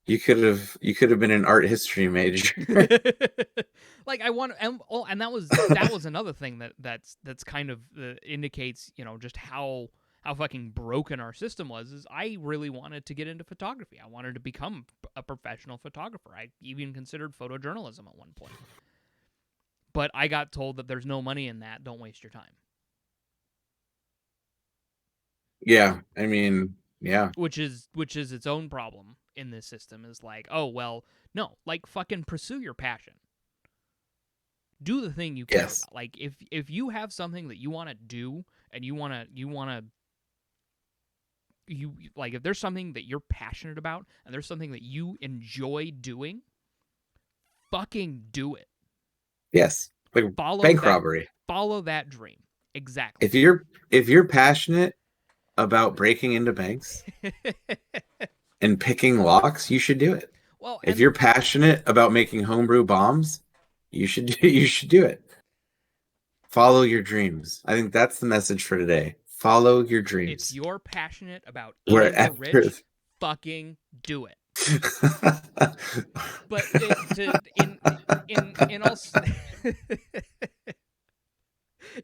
you could have been an art history major.
it. Like I want, and that was another thing that's kind of indicates, just how fucking broken our system was. Is I really wanted to get into photography. I wanted to become a professional photographer. I even considered photojournalism at one point. But I got told that there's no money in that. Don't waste your time.
Yeah, I mean, yeah,
Which is its own problem in this system. Is like, oh well, no, like, fucking pursue your passion. Do the thing you care
yes,
about. Like, if you have something that you want to do, and you want to you like, if there's something that you're passionate about and there's something that you enjoy doing, fucking do it.
yes, like
Follow
bank
that
robbery.
follow that dream.
If
Exactly.
you're passionate about breaking into banks and picking locks, you should do it.
Well,
If
and
you're passionate about making homebrew bombs, you should do it. Follow your dreams. I think that's the message for today. Follow your
if
dreams.
you're passionate about eating the
Wherever.
rich, fucking do it.
uh,
But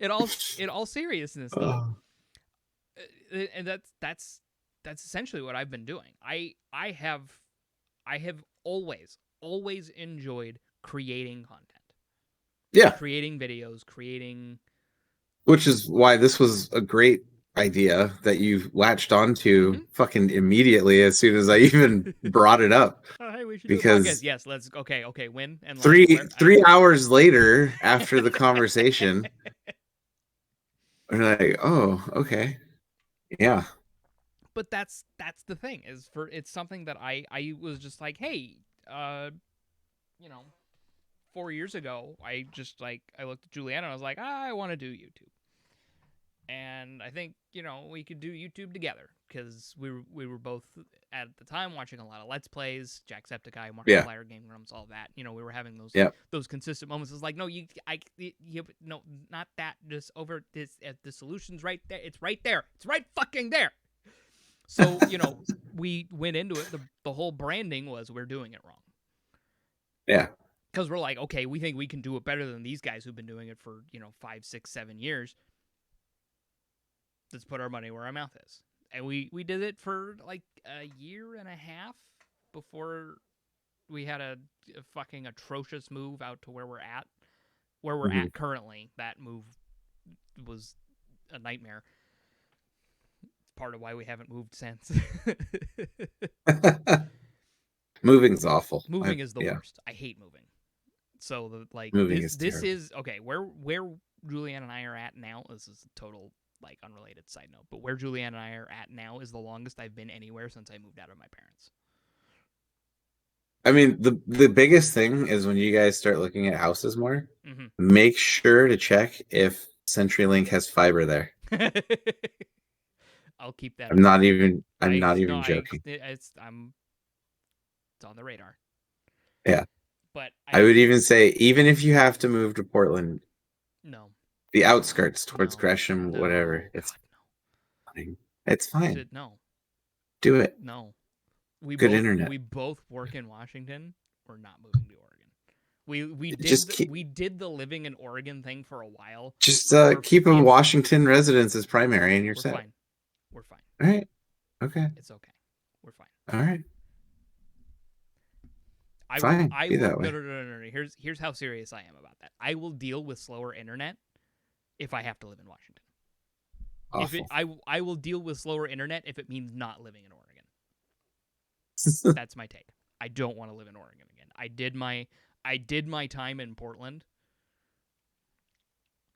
in all in all seriousness, though, and that's essentially what I've been doing. I have always enjoyed creating content,
yeah,
creating videos, creating.
which is why this was a great idea that you latched onto
Mhm.
fucking immediately as soon as I even brought it up.
Oh, hey, we should do a podcast.
Because
Yes, let's. Okay. When and like
three
where?
3 hours later after the conversation, we're like, oh, okay. Yeah.
But that's the thing, is for it's something that I was just like, hey, you know, 4 years ago, I just, like, I looked at Juliana and I was like, I want to do YouTube. And I think, we could do YouTube together, because we were both at the time watching a lot of Let's Plays, Jacksepticeye,
Yeah.
Markiplier, Game Grumps, all that. We were having
Yeah.
those consistent moments. It's like, no, no, not that. Just over this. The solution's right there. It's right there. It's right fucking there. So we went into it. The whole branding was, we're doing it wrong.
Yeah.
Because we're like, okay, we think we can do it better than these guys who've been doing it for 5, 6, 7 years. Let's put our money where our mouth is. And we did it for like a year and a half before we had a fucking atrocious move out to where we're at. Where we're
Mhm.
at currently, that move was a nightmare. Part of why we haven't moved since.
Moving's awful.
Moving is the
Yeah.
worst. I hate moving. So
Moving
this
is
this
terrible.
is okay. Where Julianne and I are at now. This is a total, like, unrelated side note, but where Julianne and I are at now is the longest I've been anywhere since I moved out of my parents.
I mean, the biggest thing is when you guys start looking at houses more,
Mm-hmm.
make sure to check if CenturyLink has fiber there.
I'll keep that.
I'm not even joking.
It's on the radar.
Yeah.
But
I would even say, even if you have to move to Portland,
no,
the outskirts towards
no,
Gresham,
no,
whatever,
God,
it's
no.
fine. It's fine.
No.
Do it.
No.
Good internet.
We both work in Washington. We're not moving to Oregon.
Just
We did the living in Oregon thing for a while.
keep a
it's
Washington residence as primary, and you're
We're
set.
fine. We're fine.
All right. Okay.
It's okay. We're fine.
All right.
I
Be
will,
that way.
No. Here's how serious I am about that. I will deal with slower internet if I have to live in Washington.
Awful.
I will deal with slower internet if it means not living in Oregon. That's my take. I don't want to live in Oregon again. I did my time in Portland.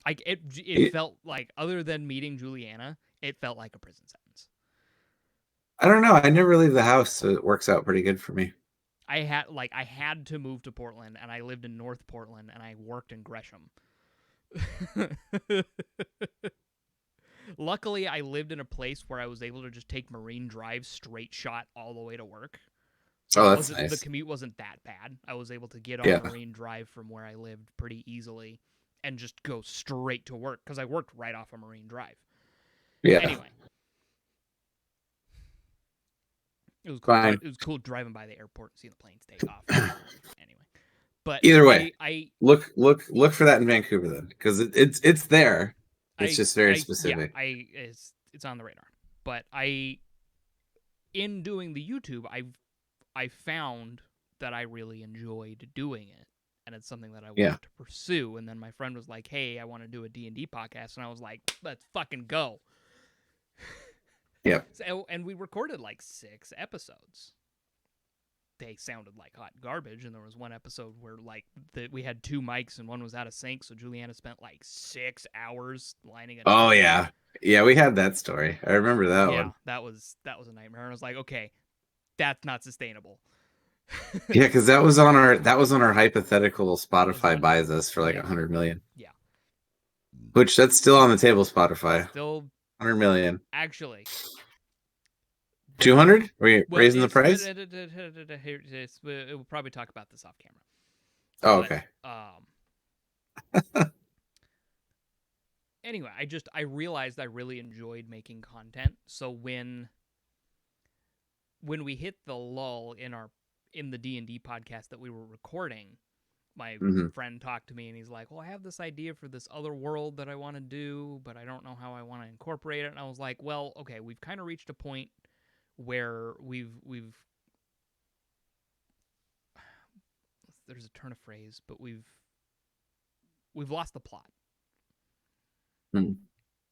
Like it felt like, other than meeting Juliana, it felt like a prison sentence.
I don't know. I never leave the house, so it works out pretty good for me.
I had to move to Portland, and I lived in North Portland, and I worked in Gresham. Luckily, I lived in a place where I was able to just take Marine Drive straight shot all the way to work.
Oh, that's nice.
The commute wasn't that bad. I was able to get on Marine Drive from where I lived pretty easily and just go straight to work because I worked right off of Marine Drive.
Yeah.
Anyway. It was cool.
Fine.
It was cool driving by the airport and seeing the planes take off. Anyway. But
either way, I look for that in Vancouver then, because it's there. It's just very specific.
Yeah, it's on the radar. But in doing the YouTube, I found that I really enjoyed doing it, and it's something that I wanted to pursue. And then my friend was like, "Hey, I want to do a D&D podcast," and I was like, "Let's fucking go."
Yeah.
So, and we recorded like 6 episodes. They sounded like hot garbage, and there was one episode where like we had 2 mics and one was out of sync, so Juliana spent like 6 hours lining it up.
Oh yeah, we had that story. I remember that one.
Yeah, that was a nightmare. And I was like, okay, that's not sustainable.
Yeah, because that was on our hypothetical Spotify buys us for like 100 million.
Yeah.
Which that's still on the table, Spotify.
Still
100 million.
Actually.
200? Are we raising the price?
We'll probably talk about this off camera.
Oh, okay.
Anyway, I realized I really enjoyed making content. So when we hit the lull in the D&D podcast that we were recording, my friend talked to me and he's like, "Well, I have this idea for this other world that I want to do, but I don't know how I want to incorporate it." And I was like, "Well, okay, we've kind of reached a point where we've there's a turn of phrase, but we've lost the plot.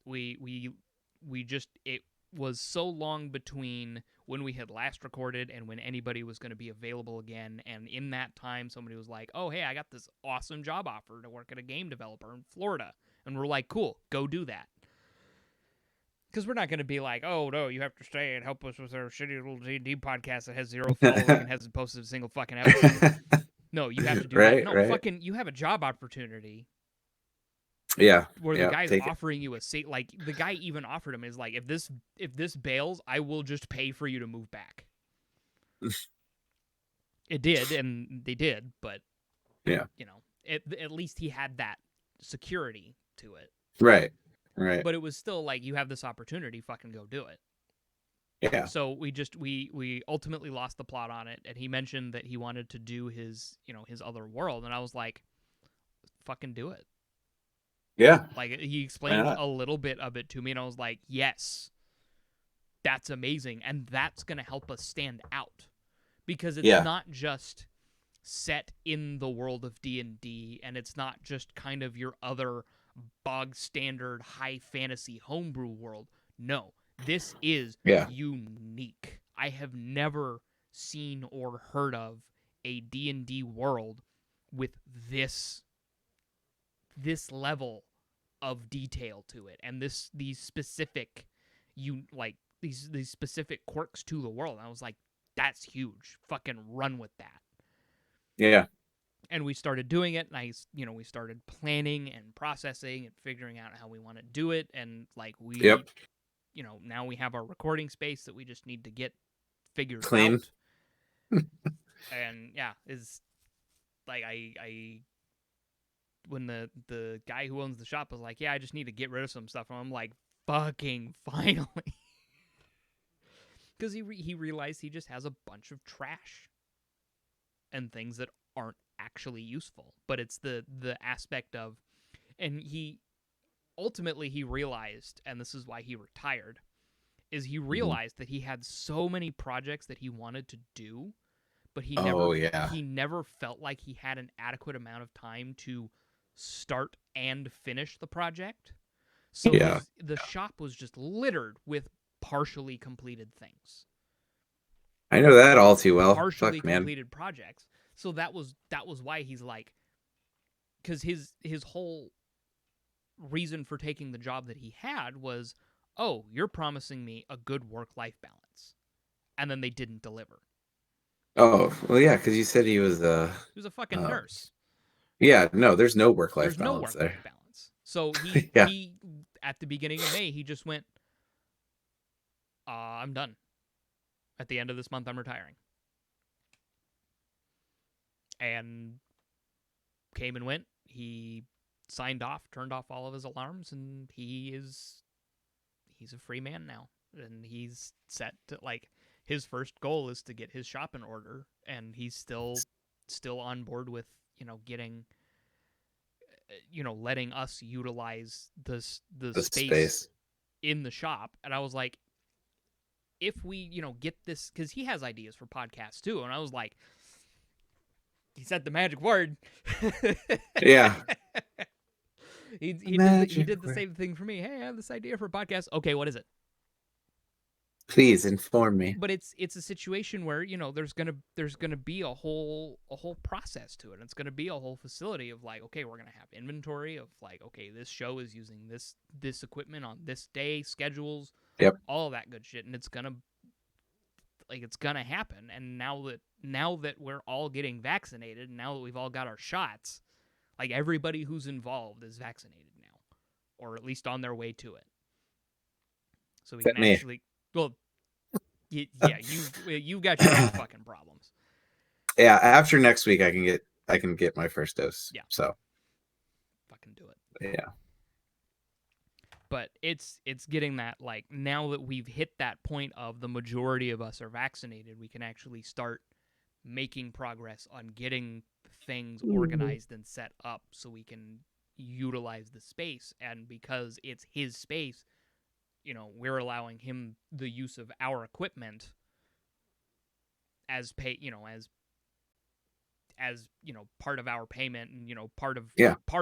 We just, it was so long between when we had last recorded and when anybody was going to be available again, and in that time somebody was like, "Oh, hey, I got this awesome job offer to work at a game developer in Florida." And we're like, "Cool, go do that." Because we're not going to be like, "Oh, no, you have to stay and help us with our shitty little D&D podcast that has 0 following and hasn't posted a single fucking episode." No, you have to do that. No, fucking, you have a job opportunity.
Yeah.
Where the guy's offering you like, the guy even offered him, is like, if this bails, I will just pay for you to move back. It did, and they did, but
yeah,
you know, at least he had that security to it.
Right.
But it was still like, you have this opportunity, fucking go do it.
Yeah.
So we ultimately lost the plot on it, and he mentioned that he wanted to do his other world, and I was like, fucking do it.
Yeah.
Like, he explained a little bit of it to me, and I was like, yes, that's amazing, and that's going to help us stand out. Because it's not just set in the world of D&D, and it's not just kind of your other bog standard high fantasy homebrew world. No, this is unique. I have never seen or heard of a D&D world with this level of detail to it, and these specific these specific quirks to the world. And I was like, that's huge. Fucking run with that.
Yeah.
And we started doing it, and we started planning and processing and figuring out how we want to do it, and like now we have our recording space that we just need to get figured
clean
out. And is like, I when the guy who owns the shop was like, "Yeah, I just need to get rid of some stuff," and I'm like, fucking finally. because he realized he just has a bunch of trash and things that aren't actually useful. But it's the aspect of, and he ultimately he realized, and this is why he retired, is he realized that he had so many projects that he wanted to do, but he never felt like he had an adequate amount of time to start and finish the project. So the shop was just littered with partially completed things.
I know that all too well.
Partially completed projects. So that was why he's like, because his whole reason for taking the job that he had was, oh, you're promising me a good work-life balance, and then they didn't deliver.
Oh, well, yeah, because you said he was
a fucking nurse.
Yeah, no, there's no work-life balance.
There's no work-life balance. So he at the beginning of May, he just went, I'm done. At the end of this month, I'm retiring. And came and went. He signed off, turned off all of his alarms, and he's a free man now. And he's set to, like, his first goal is to get his shop in order, and he's still on board with, getting, letting us utilize the space in the shop. And I was like, if we, get this, because he has ideas for podcasts too, and I was like, he said the magic word.
Yeah.
he did the same thing for me. Hey, I have this idea for a podcast. Okay, what is it?
Please inform me.
But it's a situation where, there's gonna be a whole process to it. And it's gonna be a whole facility of, like, okay, we're gonna have inventory of, like, okay, this show is using this equipment on this day, schedules, all of that good shit, and it's gonna happen. And now that we're all getting vaccinated, now that we've all got our shots, like, everybody who's involved is vaccinated now, or at least on their way to it. So we can actually, well, yeah, you've got your own fucking problems.
Yeah, after next week, I can get my first dose.
Yeah.
So
fucking do it.
Yeah.
But it's getting that, like, now that we've hit that point of the majority of us are vaccinated, we can actually start making progress on getting things organized and set up so we can utilize the space. And because it's his space, we're allowing him the use of our equipment as part of our payment. And, part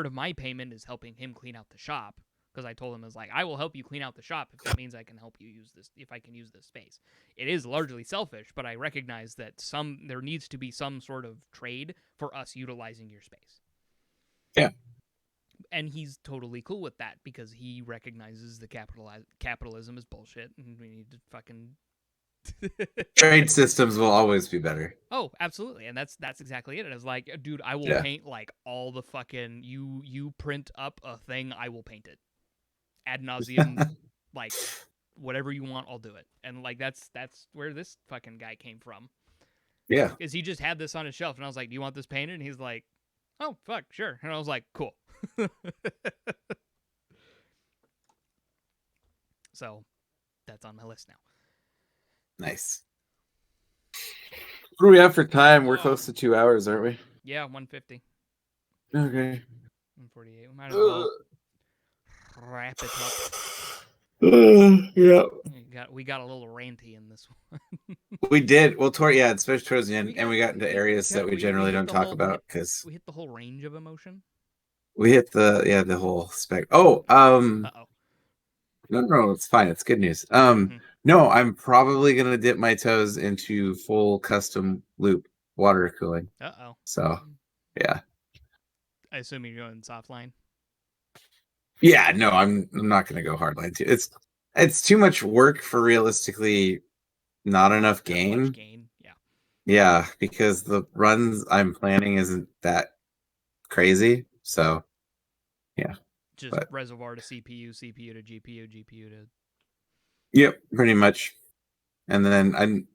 of my payment is helping him clean out the shop. Because I told him, I was like, I will help you clean out the shop if that means I can help you use this, if I can use this space. It is largely selfish, but I recognize that there needs to be some sort of trade for us utilizing your space.
Yeah.
And he's totally cool with that because he recognizes the capitalism is bullshit and we need to fucking...
Trade systems will always be better.
Oh, absolutely. And that's exactly it. And I was like, dude, I will paint, like, all the fucking... You print up a thing, I will paint it. Ad nauseum, like, whatever you want, I'll do it. And, like, that's where this fucking guy came from.
Yeah.
Because he just had this on his shelf, and I was like, do you want this painted? And he's like, oh, fuck, sure. And I was like, cool. So, that's on my list now.
Nice. What do we have for time? We're close to 2 hours, aren't we?
Yeah, 150.
Okay.
148. We might as well wrap it up.
Yeah.
We got a little ranty in this one.
We did. Well, especially towards the end, and we got into areas that we generally don't talk about because
we hit the whole range of emotion.
We hit the whole spec. Oh, no, it's fine. It's good news. No, I'm probably gonna dip my toes into full custom loop water cooling. So, yeah.
I assume you're going soft line.
Yeah, no, I'm not gonna go hardline too. It's too much work for realistically not enough gain. Yeah, because the runs I'm planning isn't that crazy. So, yeah.
Just reservoir to CPU, CPU to GPU, GPU to...
Yep, pretty much. And then I'm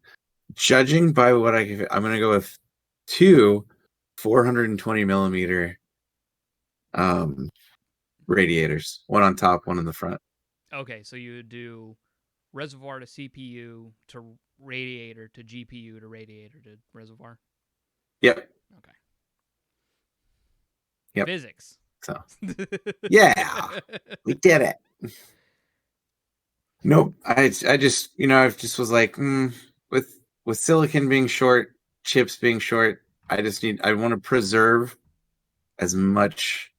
judging by what I'm going to go with 2 420 millimeter radiators, one on top, one in the front.
Okay, so you would do reservoir to CPU to radiator to GPU to radiator to reservoir.
Yep.
Okay.
Yep.
Physics.
So, yeah, we did it. Nope. I just, I just was like, with silicon being short, chips being short, I want to preserve as much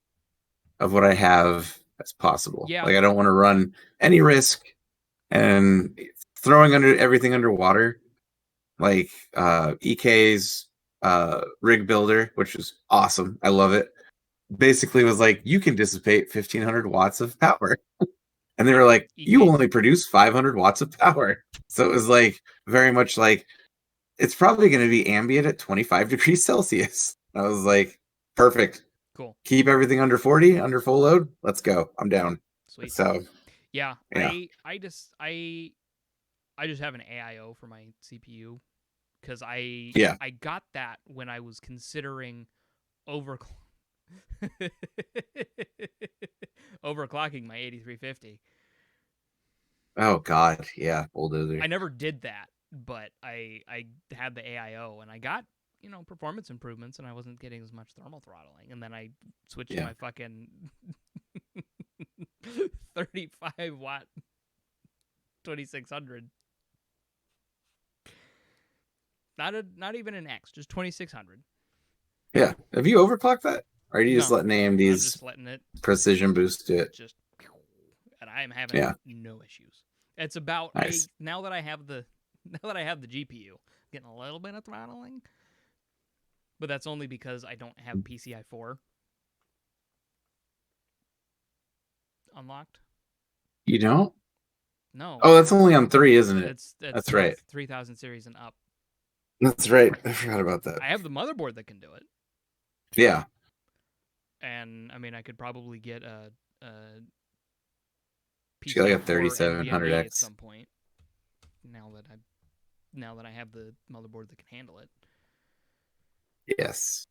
of what I have as possible.
Yeah.
Like, I don't want to run any risk, and throwing everything underwater, like EK's rig builder, which is awesome. I love it. Basically was like, you can dissipate 1500 watts of power. And they were like, you only produce 500 watts of power. So it was like very much like, it's probably going to be ambient at 25 degrees Celsius. I was like, perfect.
Cool.
Keep everything under 40, under full load. Let's go. I'm down.
Sweet.
So
yeah. I just have an AIO for my CPU because I got that when I was considering overclocking my 8350.
Oh God, yeah, bulldozer.
I never did that, but I had the AIO and I got performance improvements and I wasn't getting as much thermal throttling, and then I switched to my fucking 35 watt 2600. Not even an X, just 2600.
Yeah. Have you overclocked that? Or are you just letting AMD's
just letting it
precision boost do it?
Just, and I am having no issues. It's about
nice.
Now that I have the GPU, getting a little bit of throttling, but that's only because I don't have PCI 4 unlocked.
You don't?
No.
Oh, that's only on 3, isn't it? That's right.
3000 series and up.
That's right. I forgot about that.
I have the motherboard that can do it.
Yeah.
And I mean, I could probably get a
PCI like a 3700X
at some point. Now that I have the motherboard that can handle it.
Yes.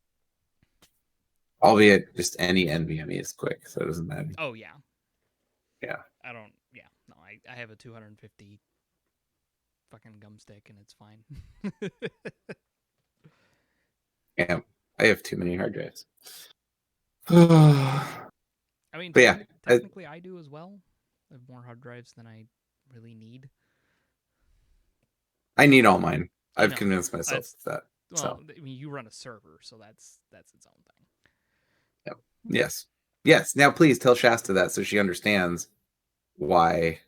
Albeit just any NVMe is quick, so it doesn't matter.
Oh yeah.
Yeah.
No, I have a 250 fucking gum stick and it's fine.
Yeah. I have too many hard drives.
I mean,
but
technically I do as well. I have more hard drives than I really need.
I need all mine. I've convinced myself of that.
Well, I mean, you run a server, so that's its own thing.
Yep. Yes. Now, please tell Shasta that so she understands why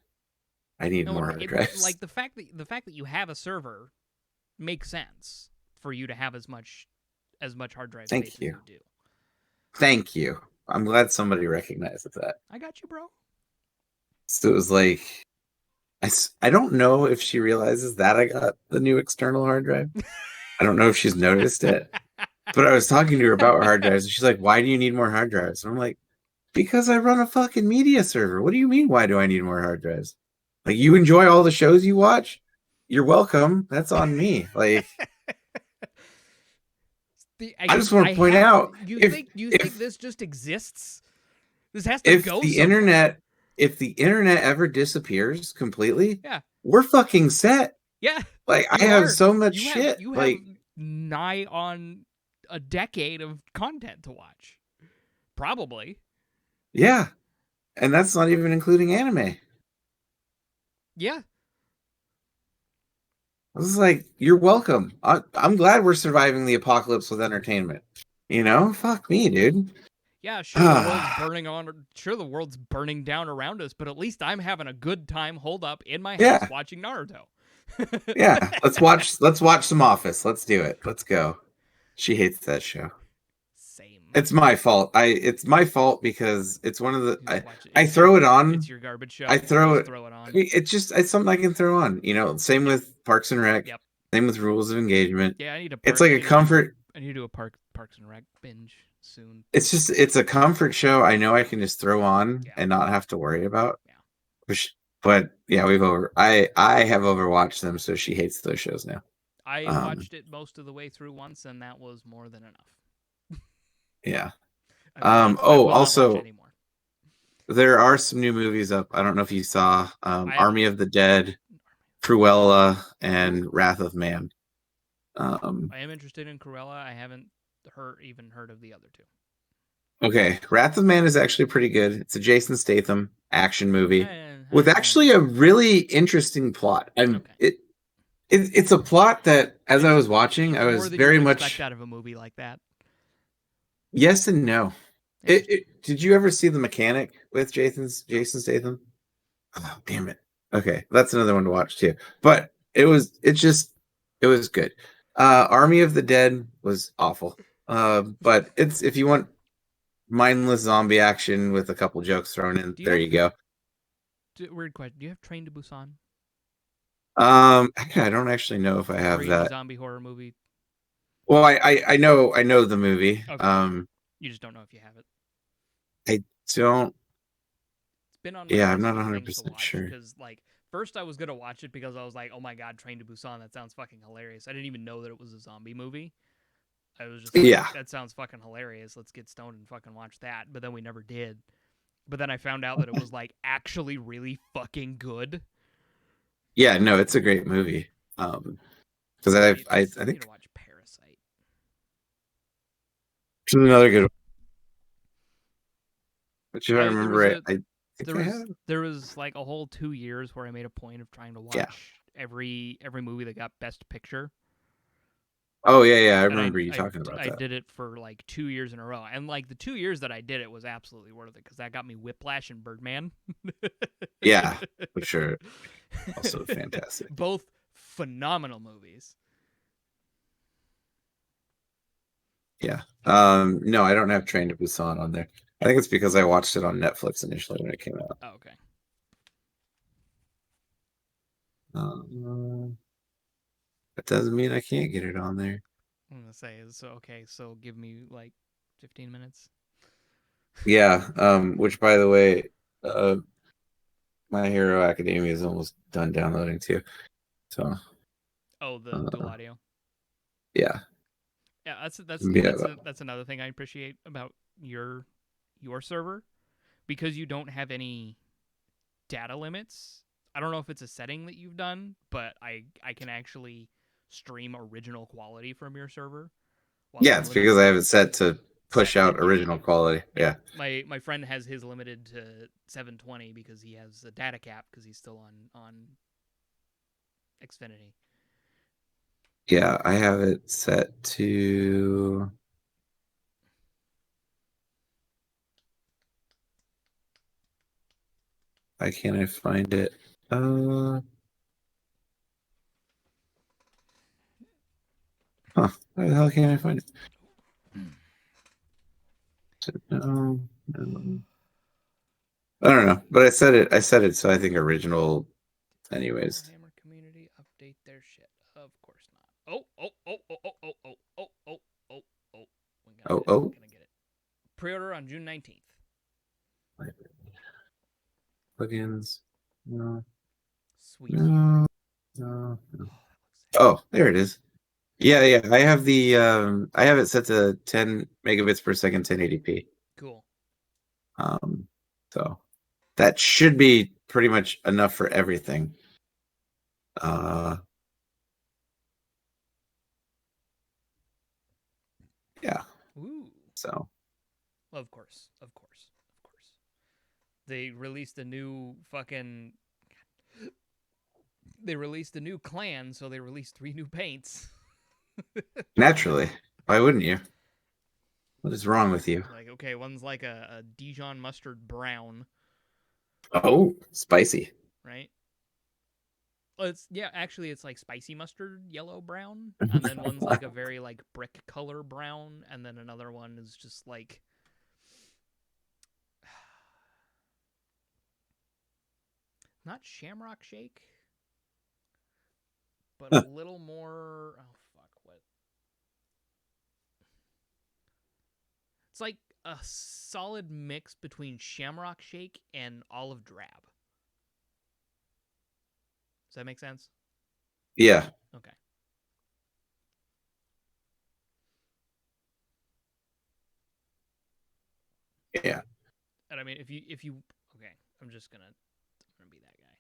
I need more hard drives.
Like the fact that you have a server makes sense for you to have as much hard drive space as you do.
Thank you. I'm glad somebody recognizes that.
I got you, bro.
So it was like, I don't know if she realizes that I got the new external hard drive. I don't know if she's noticed it. But I was talking to her about hard drives, and she's like, why do you need more hard drives? And I'm like, because I run a fucking media server. What do you mean, why do I need more hard drives? Like, you enjoy all the shows you watch? You're welcome. That's on me. Like, I just want to point out,
you think this just exists? This has to go
somewhere. If the internet ever disappears completely,
yeah,
we're fucking set.
Yeah.
Like, I have so much shit.
You have nigh on a decade of content to watch. Probably.
Yeah. And that's not even including anime.
Yeah.
I was like, you're welcome. I'm glad we're surviving the apocalypse with entertainment. Fuck me, dude.
Yeah, sure, the world's burning down around us, but at least I'm having a good time holed up in my house watching Naruto.
Yeah, let's watch some Office. Let's do it. Let's go. She hates that show.
Same.
It's my fault. It's my fault because it's one of the I throw it on.
It's your garbage show.
I throw it
on.
I mean, it's something I can throw on. Same with Parks and Rec.
Yep.
Same with Rules of Engagement.
Yeah,
it's like a comfort.
I need to do a Parks and Rec binge soon.
It's a comfort show I know I can just throw on and not have to worry about.
Yeah.
But yeah, I have overwatched them, so she hates those shows now.
I watched it most of the way through once, and that was more than enough.
Yeah.
Also,
there are some new movies up. I don't know if you saw Army of the Dead, Cruella and Wrath of Man.
I am interested in Cruella. I haven't even heard of the other two.
Okay, Wrath of Man is actually pretty good. It's a Jason Statham action movie with actually a really interesting plot. And
Okay.
it's a plot that, as I was watching, I
More
was
than
very
you'd
much
expect out of a movie like that.
yes and no. Did you ever see The Mechanic with Jason Statham? Oh, damn it. Okay, that's another one to watch too. But it was good. Army of the Dead was awful. But it's if you want mindless zombie action with a couple jokes thrown in, there you go.
Weird question. Do you have Train to Busan?
I don't actually know if I have
Crazy
that.
zombie horror movie.
Well, I know the movie.
Okay. You just don't know if you have it.
I don't.
It's been on my
Yeah, I'm
list
not
of
100%
things to watch
sure.
because, like, first I was gonna watch it because I was like, "Oh my god, Train to Busan! That sounds fucking hilarious." I didn't even know that it was a zombie movie. I was just like,
Yeah.
"That sounds fucking hilarious. Let's get stoned and fucking watch that." But then we never did. But then I found out that it was like actually really fucking good.
Yeah, no, it's a great movie. Because I
need
think
to watch Parasite.
it's another good one. Which if I
There
remember
was
it,
a
I think I have.
there was like a whole 2 years where I made a point of trying to watch every movie that got Best Picture.
Oh yeah, I
And
remember you talking about
I
that.
did it for like 2 years in a row, and like the 2 years that I did it was absolutely worth it because that got me Whiplash and Birdman.
Yeah, for sure. Also fantastic.
Both phenomenal movies.
Yeah. No, I don't have Train to Busan on there. I think it's because I watched it on Netflix initially when it came out.
Oh, okay.
That doesn't mean I can't get it on there.
I'm gonna say so. Okay, so give me like 15 minutes.
Yeah. Which by the way, My Hero Academia is almost done downloading too. So.
Oh, the dual audio.
Yeah.
Yeah, that's another thing I appreciate about your server, because you don't have any data limits. I don't know if it's a setting that you've done, but I can actually stream original quality from your server.
Yeah, it's because I have it set to push out original quality. Yeah.
My friend has his limited to 720 because he has a data cap because he's still on Xfinity.
Yeah, I have it set to. Why can't I find it? Why the hell can't I find it? No. I don't know, but I said it. So I think original, anyways.
Warhammer community update their shit. Of course not. We're gonna get it. Pre-order on June 19th.
Plugins. No.
Sweet.
No. Oh, there it is. Yeah. I have I have it set to 10 megabits per second, 1080p.
Cool.
So that should be pretty much enough for everything. Yeah.
Ooh.
So.
Of course. They released a new fucking. They released a new clan, so they released 3 new paints.
Naturally. Why wouldn't you? What is wrong with you?
Like, okay, one's like a Dijon mustard brown.
Oh, spicy.
Right? Well, it's like spicy mustard yellow brown, and then one's like a very like brick color brown, and then another one is just like not shamrock shake, but a little more. Oh fuck! What? It's like a solid mix between shamrock shake and olive drab. Does that make sense?
Yeah.
Okay.
Yeah.
And I mean, if you okay, I'm gonna be that guy.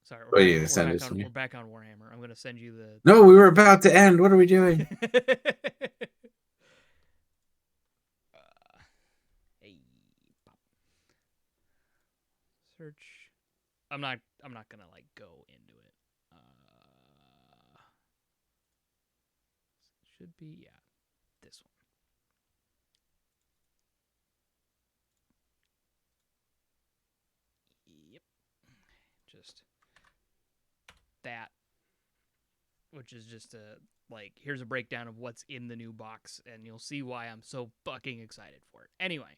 Sorry,
What are you gonna send it to
we're
me?
back on Warhammer. I'm gonna send you the.
No, we were about to end. What are we doing?
Hey, pop. Search. I'm not gonna like go into it. Should be, yeah, this one. Yep. Just that, which is just a like, here's a breakdown of what's in the new box, and you'll see why I'm so fucking excited for it. Anyway,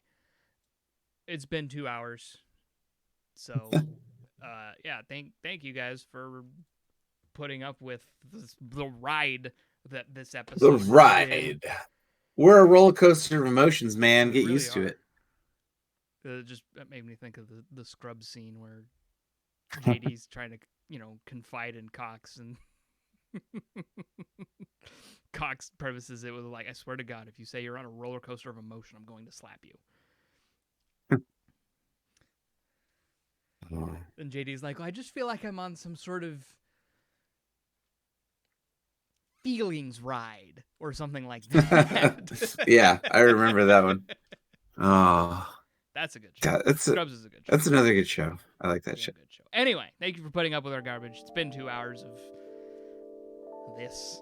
it's been 2 hours, so yeah, thank you guys for putting up with the ride that this
The
episode has been.
ride. We're a roller coaster of emotions, man.
We
Get
really
used to
are.
it.
Just that made me think of the Scrubs scene where JD's trying to, confide in Cox, and Cox prefaces it with like, "I swear to God, if you say you're on a roller coaster of emotion, I'm going to slap you." And JD's like, "I just feel like I'm on some sort of feelings ride or something like that."
Yeah, I remember that one. Oh,
that's a good show.
God,
Scrubs is a good show.
That's another good show. I like that
Damn
show.
good show. Anyway, thank you for putting up with our garbage. It's been 2 hours of this.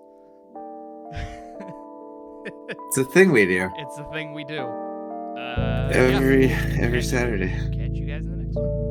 It's a thing we do.
It's the thing we do.
Every Saturday.
Catch you guys in the next one.